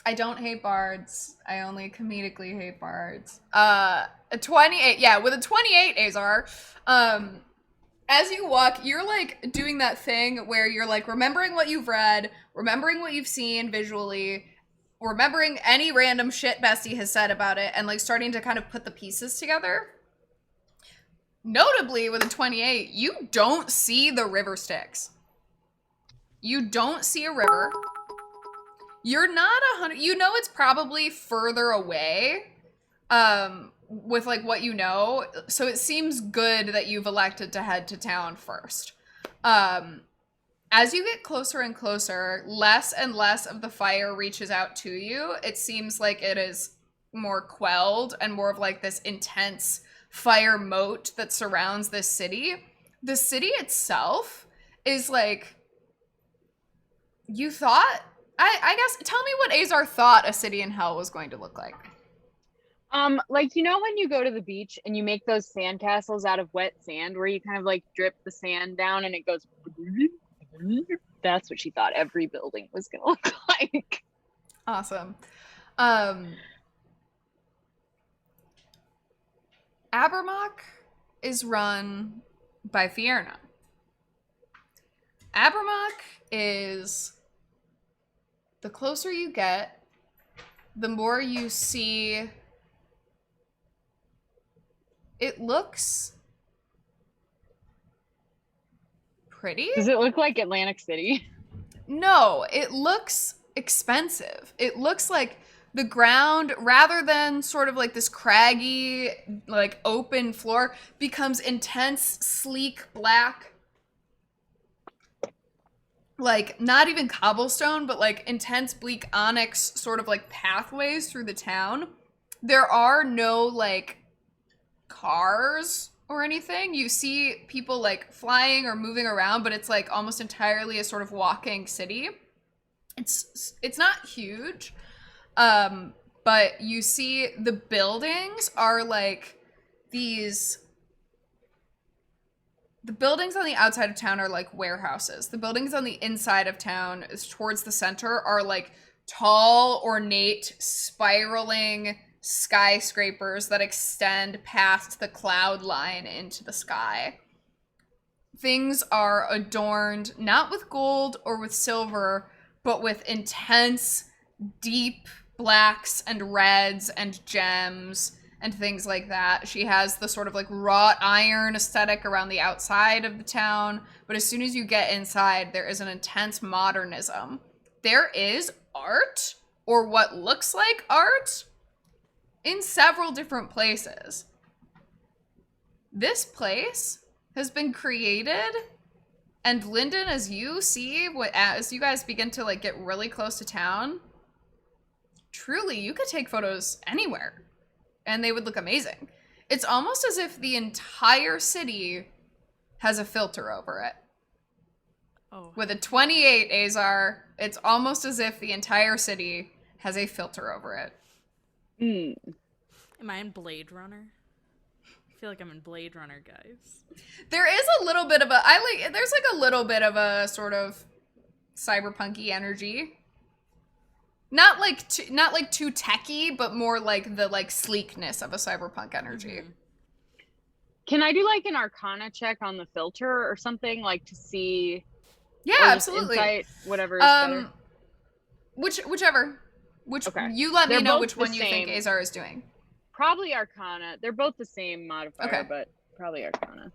I don't hate bards. I only comedically hate bards. A 28, yeah, with a 28, Azar, as you walk, you're like doing that thing where you're like remembering what you've read, remembering what you've seen visually, remembering any random shit Bestie has said about it, and like starting to kind of put the pieces together. Notably, with a 28, you don't see the river Styx. You don't see a river. You're not 100. You know it's probably further away. With like what you know, so it seems good that you've elected to head to town first. As you get closer and closer, less and less of the fire reaches out to you. It seems like it is more quelled and more of like this intense fire moat that surrounds this city. The city itself is like, you thought, I guess, tell me what Azar thought a city in hell was going to look like. Like, you know when you go to the beach and you make those sandcastles out of wet sand where you kind of like drip the sand down and it goes, that's what she thought every building was gonna look like. Awesome. Abermock is run by Fierna. Abermock is, the closer you get, the more you see. It looks pretty. Does it look like Atlantic City? No, it looks expensive. It looks like the ground, rather than sort of like this craggy, like open floor, becomes intense, sleek black. Like not even cobblestone, but like intense, bleak onyx sort of like pathways through the town. There are no like cars or anything. You see people like flying or moving around, but it's like almost entirely a sort of walking city. It's not huge, but you see the buildings are like these. The buildings on the outside of town are like warehouses. The buildings on the inside of town, is towards the center, are like tall, ornate, spiraling skyscrapers that extend past the cloud line into the sky. Things are adorned not with gold or with silver, but with intense, deep blacks and reds and gems and things like that. She has the sort of like wrought iron aesthetic around the outside of the town, but as soon as you get inside, there is an intense modernism. There is art, or what looks like art, in several different places. This place has been created, and Lyndon, as you see, as you guys begin to like get really close to town, truly, you could take photos anywhere, and they would look amazing. It's almost as if the entire city has a filter over it. Oh. With a 28, Azar, it's almost as if the entire city has a filter over it. Am I in Blade Runner? I feel like I'm in Blade Runner, guys. There is a little bit of there's like a little bit of a sort of cyberpunky energy. Not like too techy, but more like the like sleekness of a cyberpunk energy. Mm-hmm. Can I do like an Arcana check on the filter or something, like to see? Yeah, absolutely. Insight, whatever is better. Whichever. Okay. You let They're me know both which the one you think same. Azar is doing. Probably Arcana. They're both the same modifier, Okay. but probably Arcana.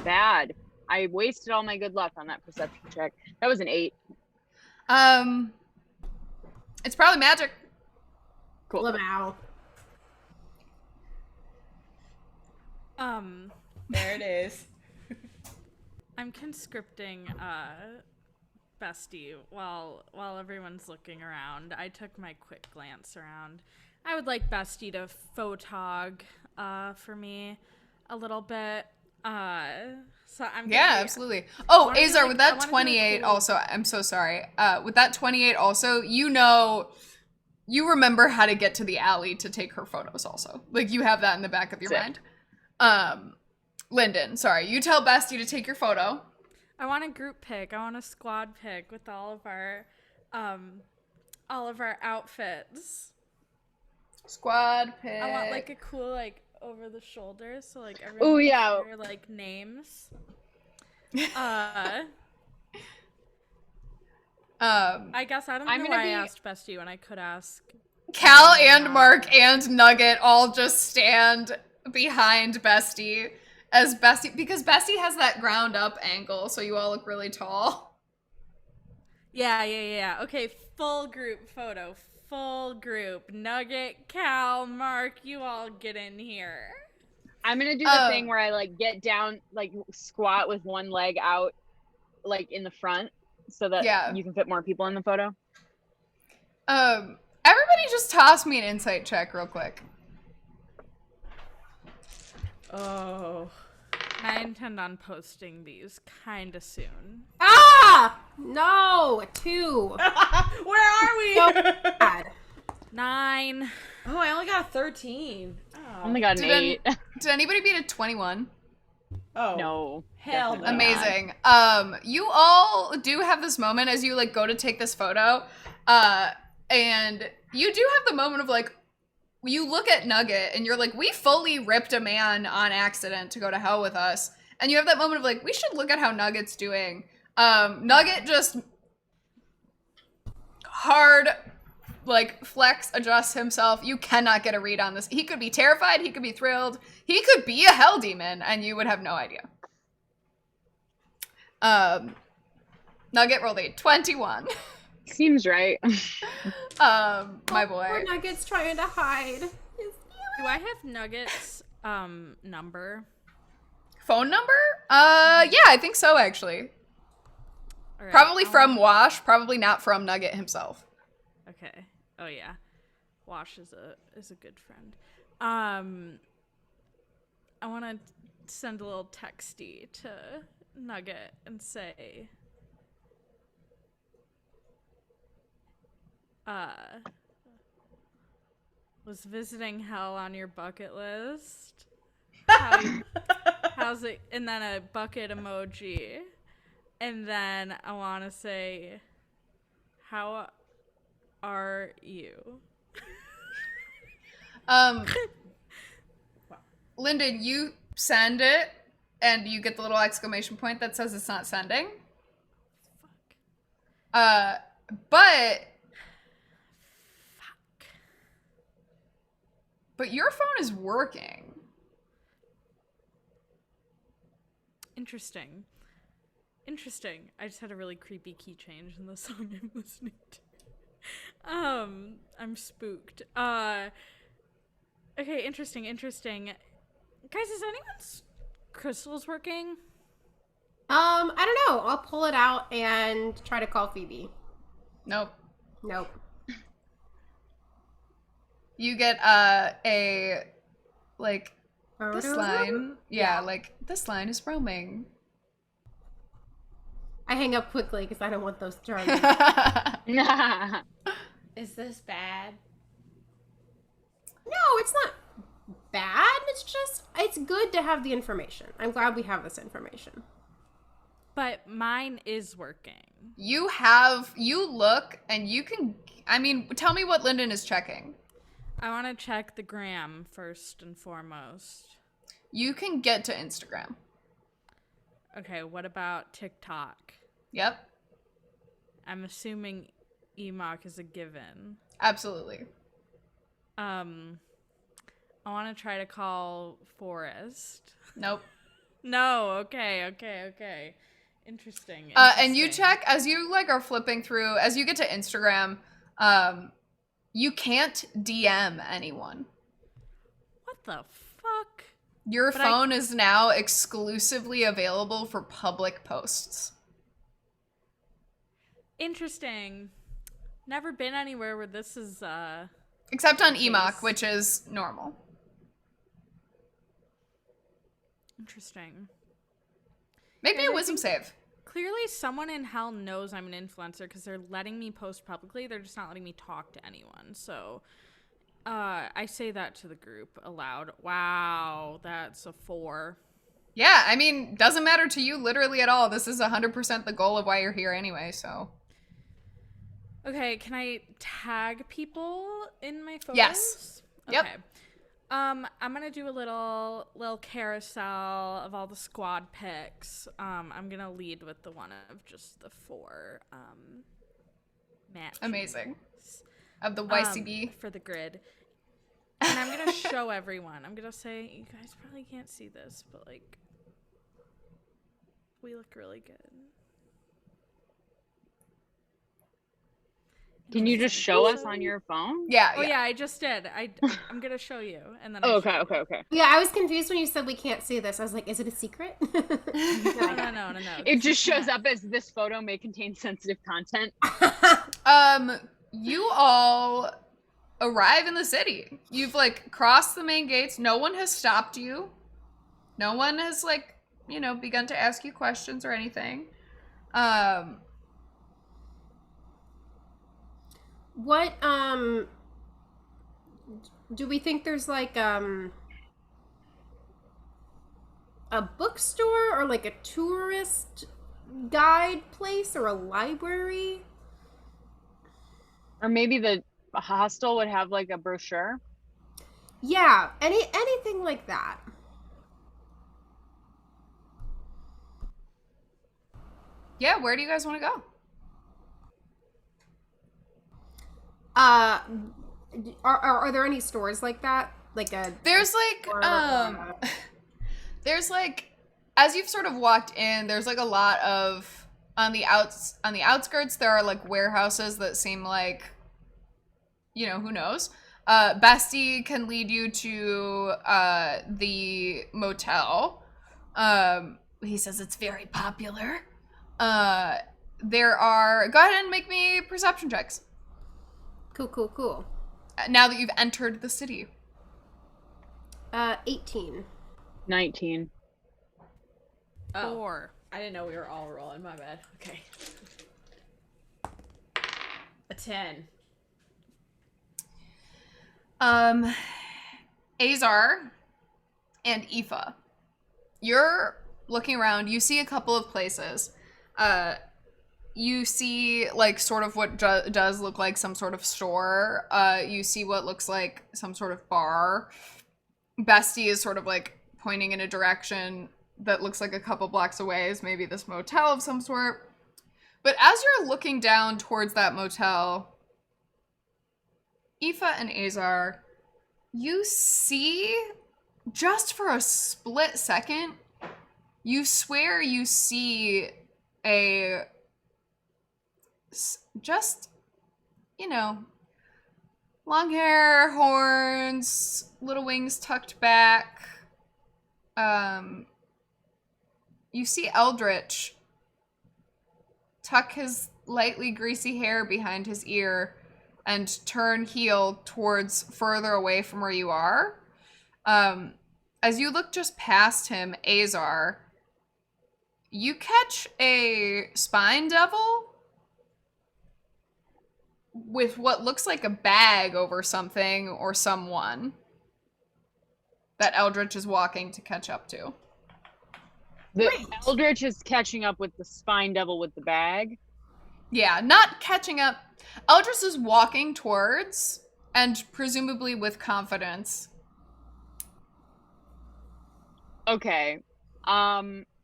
Bad. I wasted all my good luck on that perception check. That was an 8. It's probably magic. Cool. Wow. There it is. I'm conscripting Bestie while everyone's looking around. I took my quick glance around. I would like Bestie to photog for me a little bit. So I'm Absolutely. Oh, wanna do, Azar, like- with I that wanna do a 28 cool- also, I'm so sorry. With that 28 also, you remember how to get to the alley to take her photos also. Like, you have that in the back of your Sick. mind. Lyndon, sorry. You tell Bestie to take your photo. I want a group pic. I want a squad pic with all of all of our outfits. Squad pick. I want like a cool like over the shoulder, so like everyone Oh yeah. their like names. I guess I don't I'm know gonna why be- I asked Bestie when I could ask. Cal and Mark and Nugget all just stand behind Bestie as Bestie, because Bestie has that ground up angle, so you all look really tall. Yeah. Okay, full group photo. Full group. Nugget, Cal, Mark, you all get in here. I'm gonna do the thing where I like get down, like squat with one leg out, like in the front, so that you can fit more people in the photo. Everybody just toss me an insight check real quick. Oh. I intend on posting these kinda soon. Ah! No! 2. Where are we? So bad. 9. Oh, I only got a 13. Oh my god, an Did 8. Did anybody beat a 21? Oh. No. Hell no. definitely not. Amazing. You all do have this moment as you like go to take this photo, and you do have the moment of like, you look at Nugget and you're like, we fully ripped a man on accident to go to hell with us. And you have that moment of like, we should look at how Nugget's doing. Nugget just hard, like, flex adjusts himself. You cannot get a read on this. He could be terrified. He could be thrilled. He could be a hell demon and you would have no idea. Nugget rolled a 21. Seems right. My boy. Poor Nugget's trying to hide. Do I have Nugget's number? Phone number? Yeah, I think so, actually. All right, Probably I'll- from Wash, probably not from Nugget himself. Okay. Oh yeah. Wash is a good friend. I want to send a little texty to Nugget and say was visiting hell on your bucket list? How's it? And then a bucket emoji. And then I want to say, how are you? Lyndon, you send it, and you get the little exclamation point that says it's not sending. Fuck. But your phone is working. Interesting. I just had a really creepy key change in the song I'm listening to. I'm spooked. Okay, interesting. Guys, is anyone's crystals working? I don't know. I'll pull it out and try to call Phoebe. Nope. Nope. You get like this line. Yeah, like this line is roaming. I hang up quickly because I don't want those charges. Is this bad? No, it's not bad. It's good to have the information. I'm glad we have this information. But mine is working. You look and you can, I mean, tell me what Lyndon is checking. I want to check the gram first and foremost. You can get to Instagram. Okay, what about TikTok? Yep, I'm assuming EMOC is a given. absolutely. I want to try to call Forrest. Nope. No, okay. Interesting. And you check as you like are flipping through, as you get to Instagram, you can't DM anyone. What the fuck? Your But phone is now exclusively available for public posts. Interesting. Never been anywhere where this is Except on Case. EMOC, which is normal. interesting. Make me Yeah, a I wisdom save. Clearly someone in hell knows I'm an influencer because they're letting me post publicly. They're just not letting me talk to anyone. So I say that to the group aloud. Wow, that's a 4. Yeah, I mean, doesn't matter to you literally at all. This is 100% the goal of why you're here anyway, so. Okay, can I tag people in my photos? Yes. Yep. Okay. I'm gonna do a little carousel of all the squad pics. I'm gonna lead with the one of just the 4 matches. Amazing. Of the YCB. For the grid. And I'm gonna show everyone. I'm gonna say, you guys probably can't see this, but like, we look really good. Can you just show us on your phone? Yeah. Oh yeah, I just did. I'm gonna show you, and then. Oh, okay. Yeah, I was confused when you said we can't see this. I was like, is it a secret? No. It just shows up as this photo may contain sensitive content. You all arrive in the city. You've like crossed the main gates. No one has stopped you. No one has like, begun to ask you questions or anything. What do we think there's like a bookstore or like a tourist guide place or a library? Or maybe the hostel would have like a brochure. Yeah, anything like that. Yeah, where do you guys want to go? Are there any stores like that? Like a There's like as you've sort of walked in, there's like a lot of on the outskirts there are like warehouses that seem like who knows. Bestie can lead you to the motel. He says it's very popular. Go ahead and make me perception checks. Cool. Now that you've entered the city. 18. 19. Oh, 4. I didn't know we were all rolling. My bad. Okay. A 10. Azar and Aoife, you're looking around. You see a couple of places. You see like sort of what does look like some sort of store. You see what looks like some sort of bar. Bestie is sort of like pointing in a direction that looks like a couple blocks away is maybe this motel of some sort. But as you're looking down towards that motel, Aoife and Azar, you see, just for a split second, you swear you see a, just, long hair, horns, little wings tucked back. You see Eldritch tuck his lightly greasy hair behind his ear and turn heel towards further away from where you are. As you look just past him, Azar, you catch a spine devil with what looks like a bag over something or someone that Eldritch is walking to catch up to. The Eldritch is catching up with the spine devil with the bag. Yeah, not catching up. Eldritch is walking towards, and presumably with confidence. Okay.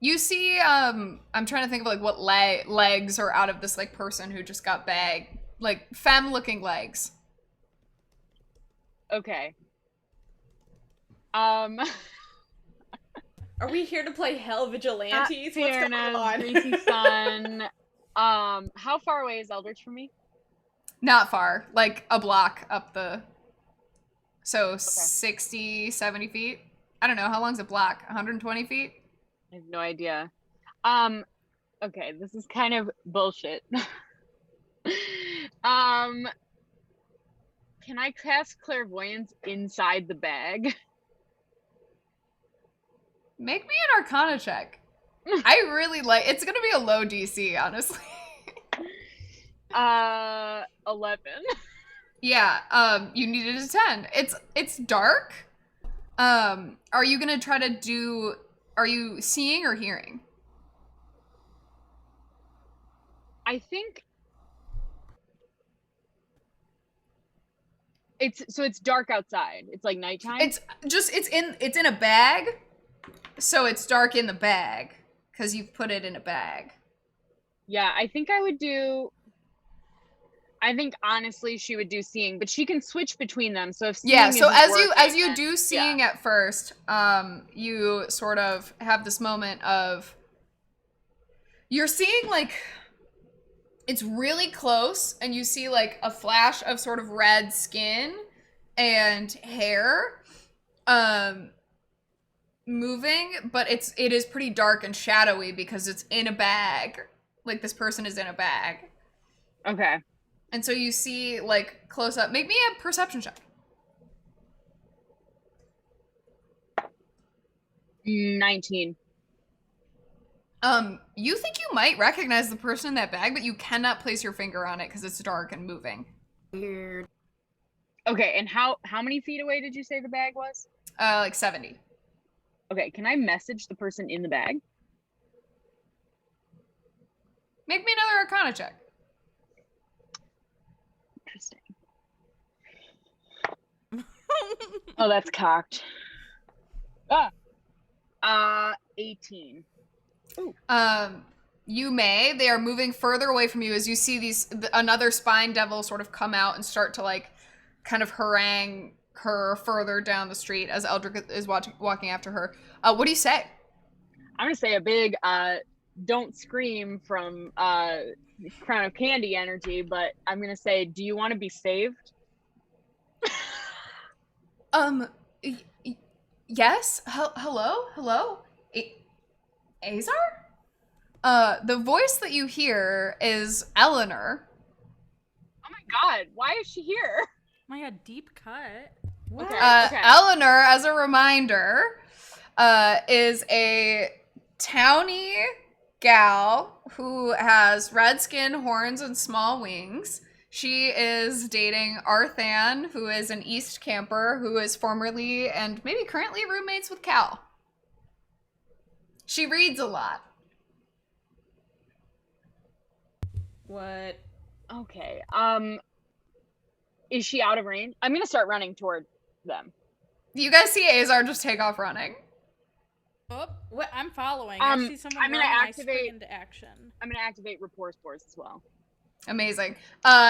You see, I'm trying to think of like what legs are out of this like person who just got bagged. Like femme-looking legs. Okay. Are we here to play Hell Vigilantes? What's going on? Greasy sun. How far away is Eldritch from me? Not far, like a block up the. So 60, 70 feet. I don't know, how long's a block? 120 feet? I have no idea. Okay, this is kind of bullshit. Can I cast clairvoyance inside the bag? Make me an Arcana check. I really like. It's gonna be a low DC, honestly. 11. Yeah. You needed a 10. It's dark. Are you gonna try to do? Are you seeing or hearing? I think it's dark outside. It's like nighttime. It's in a bag, so it's dark in the bag because you've put it in a bag. Yeah, I think honestly she would do seeing, but she can switch between them. So if seeing So isn't as working, you then- do seeing at first, you sort of have this moment of you're seeing like it's really close, and you see like a flash of sort of red skin and hair moving, but it is pretty dark and shadowy because it's in a bag. Like this person is in a bag. Okay. And so you see like close up. Make me a perception check. 19. You think you might recognize the person in that bag, but you cannot place your finger on it because it's dark and moving. Weird. Okay, and how many feet away did you say the bag was? Like 70. Okay, can I message the person in the bag? Make me another Arcana check. Interesting. Oh, that's cocked. 18. Ooh. You may. They are moving further away from you as you see another spine devil sort of come out and start to like kind of harangue her further down the street as Eldrick is walking after her. What do you say? I'm gonna say a big don't scream from Crown of Candy energy, but I'm gonna say, do you want to be saved? Yes. Hello. Azar? The voice that you hear is Eleanor. Oh my god, why is she here? Oh my god, deep cut. Okay. Eleanor, as a reminder, is a townie gal who has red skin, horns, and small wings. She is dating Arthan, who is an East camper who is formerly and maybe currently roommates with Cal. She reads a lot. What? Okay. Is she out of range? I'm gonna start running toward them. You guys see Azar just take off running. Oh, what? I'm following. I see someone I'm gonna running, I activate- spring into action. I'm gonna activate rapport spores as well. Amazing.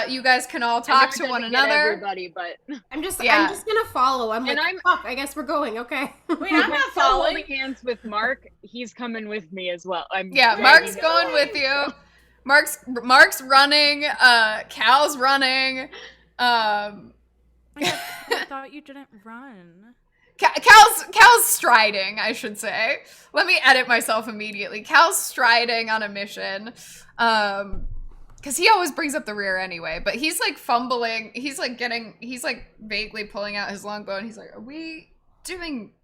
You guys can all I know talk it to one doesn't get another. Everybody, but I'm just Yeah. gonna follow. I'm like, And fuck, I guess we're going, okay. Wait, I'm not still following. holding hands with Mark. He's coming with me as well. Yeah, dragging Mark's him going along. with you. Mark's running. Cal's running. Oh my god, I thought you didn't run. Cal's striding, I should say. Let me edit myself immediately. Cal's striding on a mission. Because he always brings up the rear anyway, but he's like fumbling. He's like vaguely pulling out his longbow, and he's like, "Are we doing?"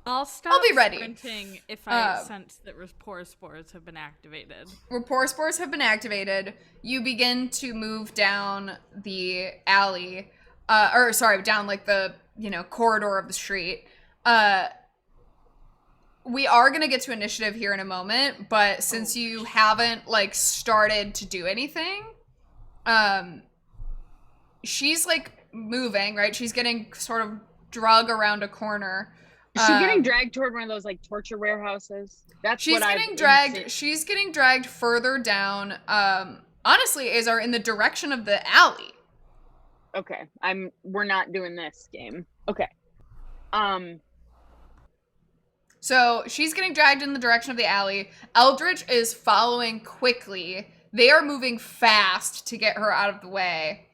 I'll stop be ready. sprinting if I sense that rapport spores have been activated. Rapport spores have been activated. You begin to move down the alley, down like the corridor of the street. We are gonna get to initiative here in a moment, but since you haven't like started to do anything, she's like moving, right? She's getting sort of drug around a corner. Is she getting dragged toward one of those like torture warehouses? That's She's what getting I've dragged. seen. She's getting dragged further down. Honestly, Azar, in the direction of the alley. Okay, we're not doing this game. Okay. So she's getting dragged in the direction of the alley. Eldritch is following quickly. They are moving fast to get her out of the way.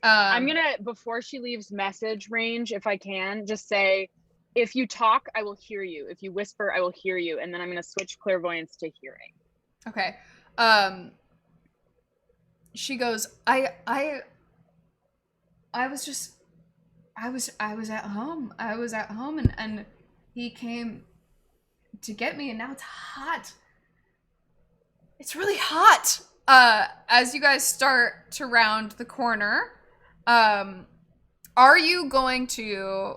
I'm gonna, before she leaves message range, if I can, just say, if you talk, I will hear you. If you whisper, I will hear you. And then I'm gonna switch clairvoyance to hearing. Okay. She goes, I was at home. I was at home and he came to get me, and now it's hot. It's really hot. As you guys start to round the corner, are you going to,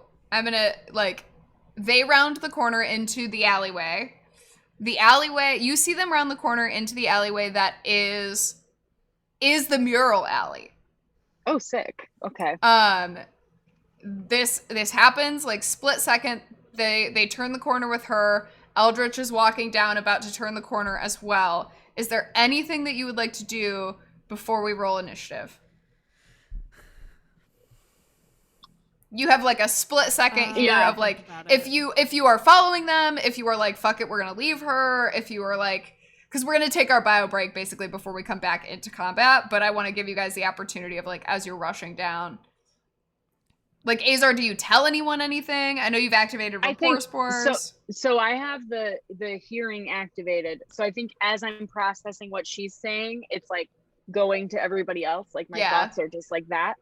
they round the corner into the alleyway. The alleyway, you see them round the corner into the alleyway that is the mural alley. Oh, sick. Okay. this happens, like, split second. They turn the corner with her. Eldritch is walking down, about to turn the corner as well. Is there anything that you would like to do before we roll initiative? You have like a split second here of like, if you are following them, if you are like, fuck it, we're gonna leave her, if you are like, because we're gonna take our bio break basically before we come back into combat, but I want to give you guys the opportunity of like, as you're rushing down. Like, Azar, do you tell anyone anything? I know you've activated rapport spores. So I have the hearing activated. So I think as I'm processing what she's saying, it's like going to everybody else. Like my thoughts are just like that.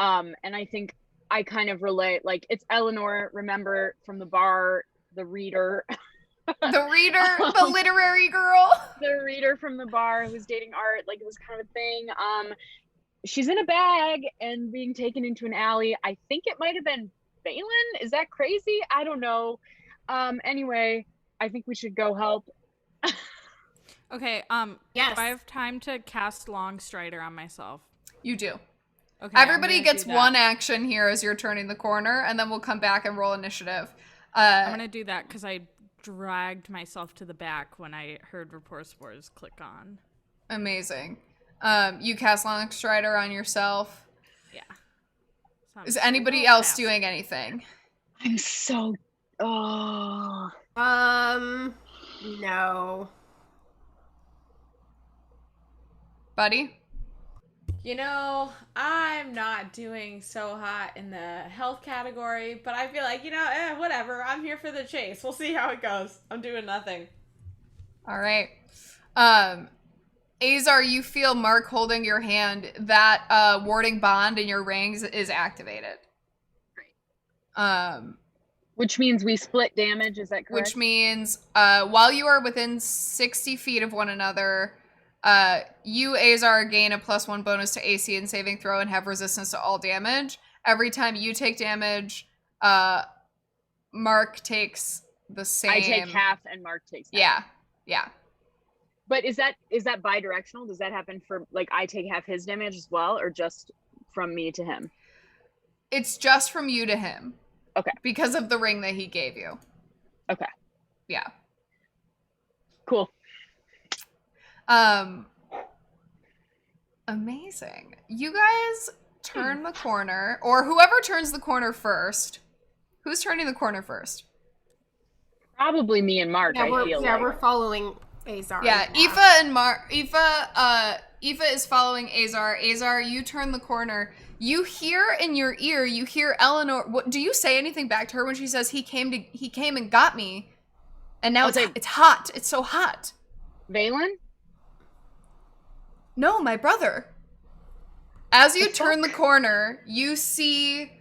And I think I kind of relate, like, it's Eleanor, remember, from the bar, the reader. The reader, the literary girl. The reader from the bar who's dating Art, like, it was kind of a thing. She's in a bag and being taken into an alley. I think it might have been Balin. Is that crazy? I don't know. Anyway, I think we should go help. Okay, Yes. do I have time to cast Long Strider on myself? You do. Okay. Everybody gets one action here as you're turning the corner, and then we'll come back and roll initiative. I'm gonna do that because I dragged myself to the back when I heard rapport spores click on. Amazing. You cast Long Strider on yourself. Yeah. So Is anybody else doing anything? I'm so... Oh. No. Buddy? You know, I'm not doing so hot in the health category, but I feel like, whatever. I'm here for the chase. We'll see how it goes. I'm doing nothing. All right. Azar, you feel Mark holding your hand. That warding bond in your rings is activated. Great. Which means we split damage, is that correct? Which means while you are within 60 feet of one another, you, Azar, gain a +1 bonus to AC and saving throw and have resistance to all damage. Every time you take damage, Mark takes the same. I take half and Mark takes half. Yeah. But is that bi-directional? Does that happen for, like, I take half his damage as well, or just from me to him? It's just from you to him. Okay. Because of the ring that he gave you. Okay. Yeah. Cool. Amazing. You guys turn the corner, or whoever turns the corner first. Who's turning the corner first? Probably me and Mark, we're following Azar. Yeah, Aoife and Aoife is following Azar. Azar, you turn the corner. You hear in your ear, you hear Eleanor. What, do you say anything back to her when she says he came and got me, and now it's hot. It's so hot. Valen? No, my brother. As you turn the corner, you see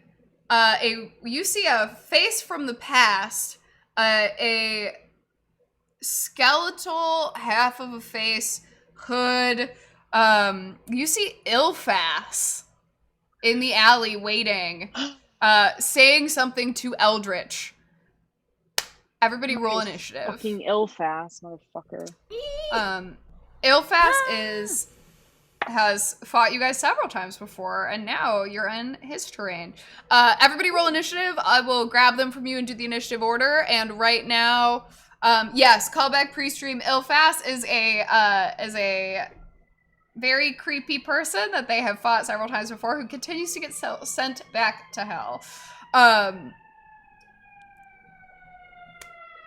a face from the past, a skeletal half of a face, hood. You see Ilfas in the alley waiting, saying something to Eldritch. Everybody roll initiative. Fucking Ilfas, motherfucker. Ilfas has fought you guys several times before, and now you're in his terrain. Everybody roll initiative. I will grab them from you and do the initiative order. And right now, yes, callback pre-stream. Ilfas is a very creepy person that they have fought several times before, who continues to get sent back to hell.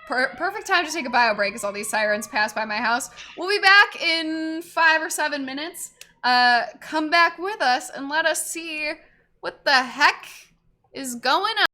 Perfect time to take a bio break as all these sirens pass by my house. We'll be back in 5 or 7 minutes. Come back with us and let us see what the heck is going on.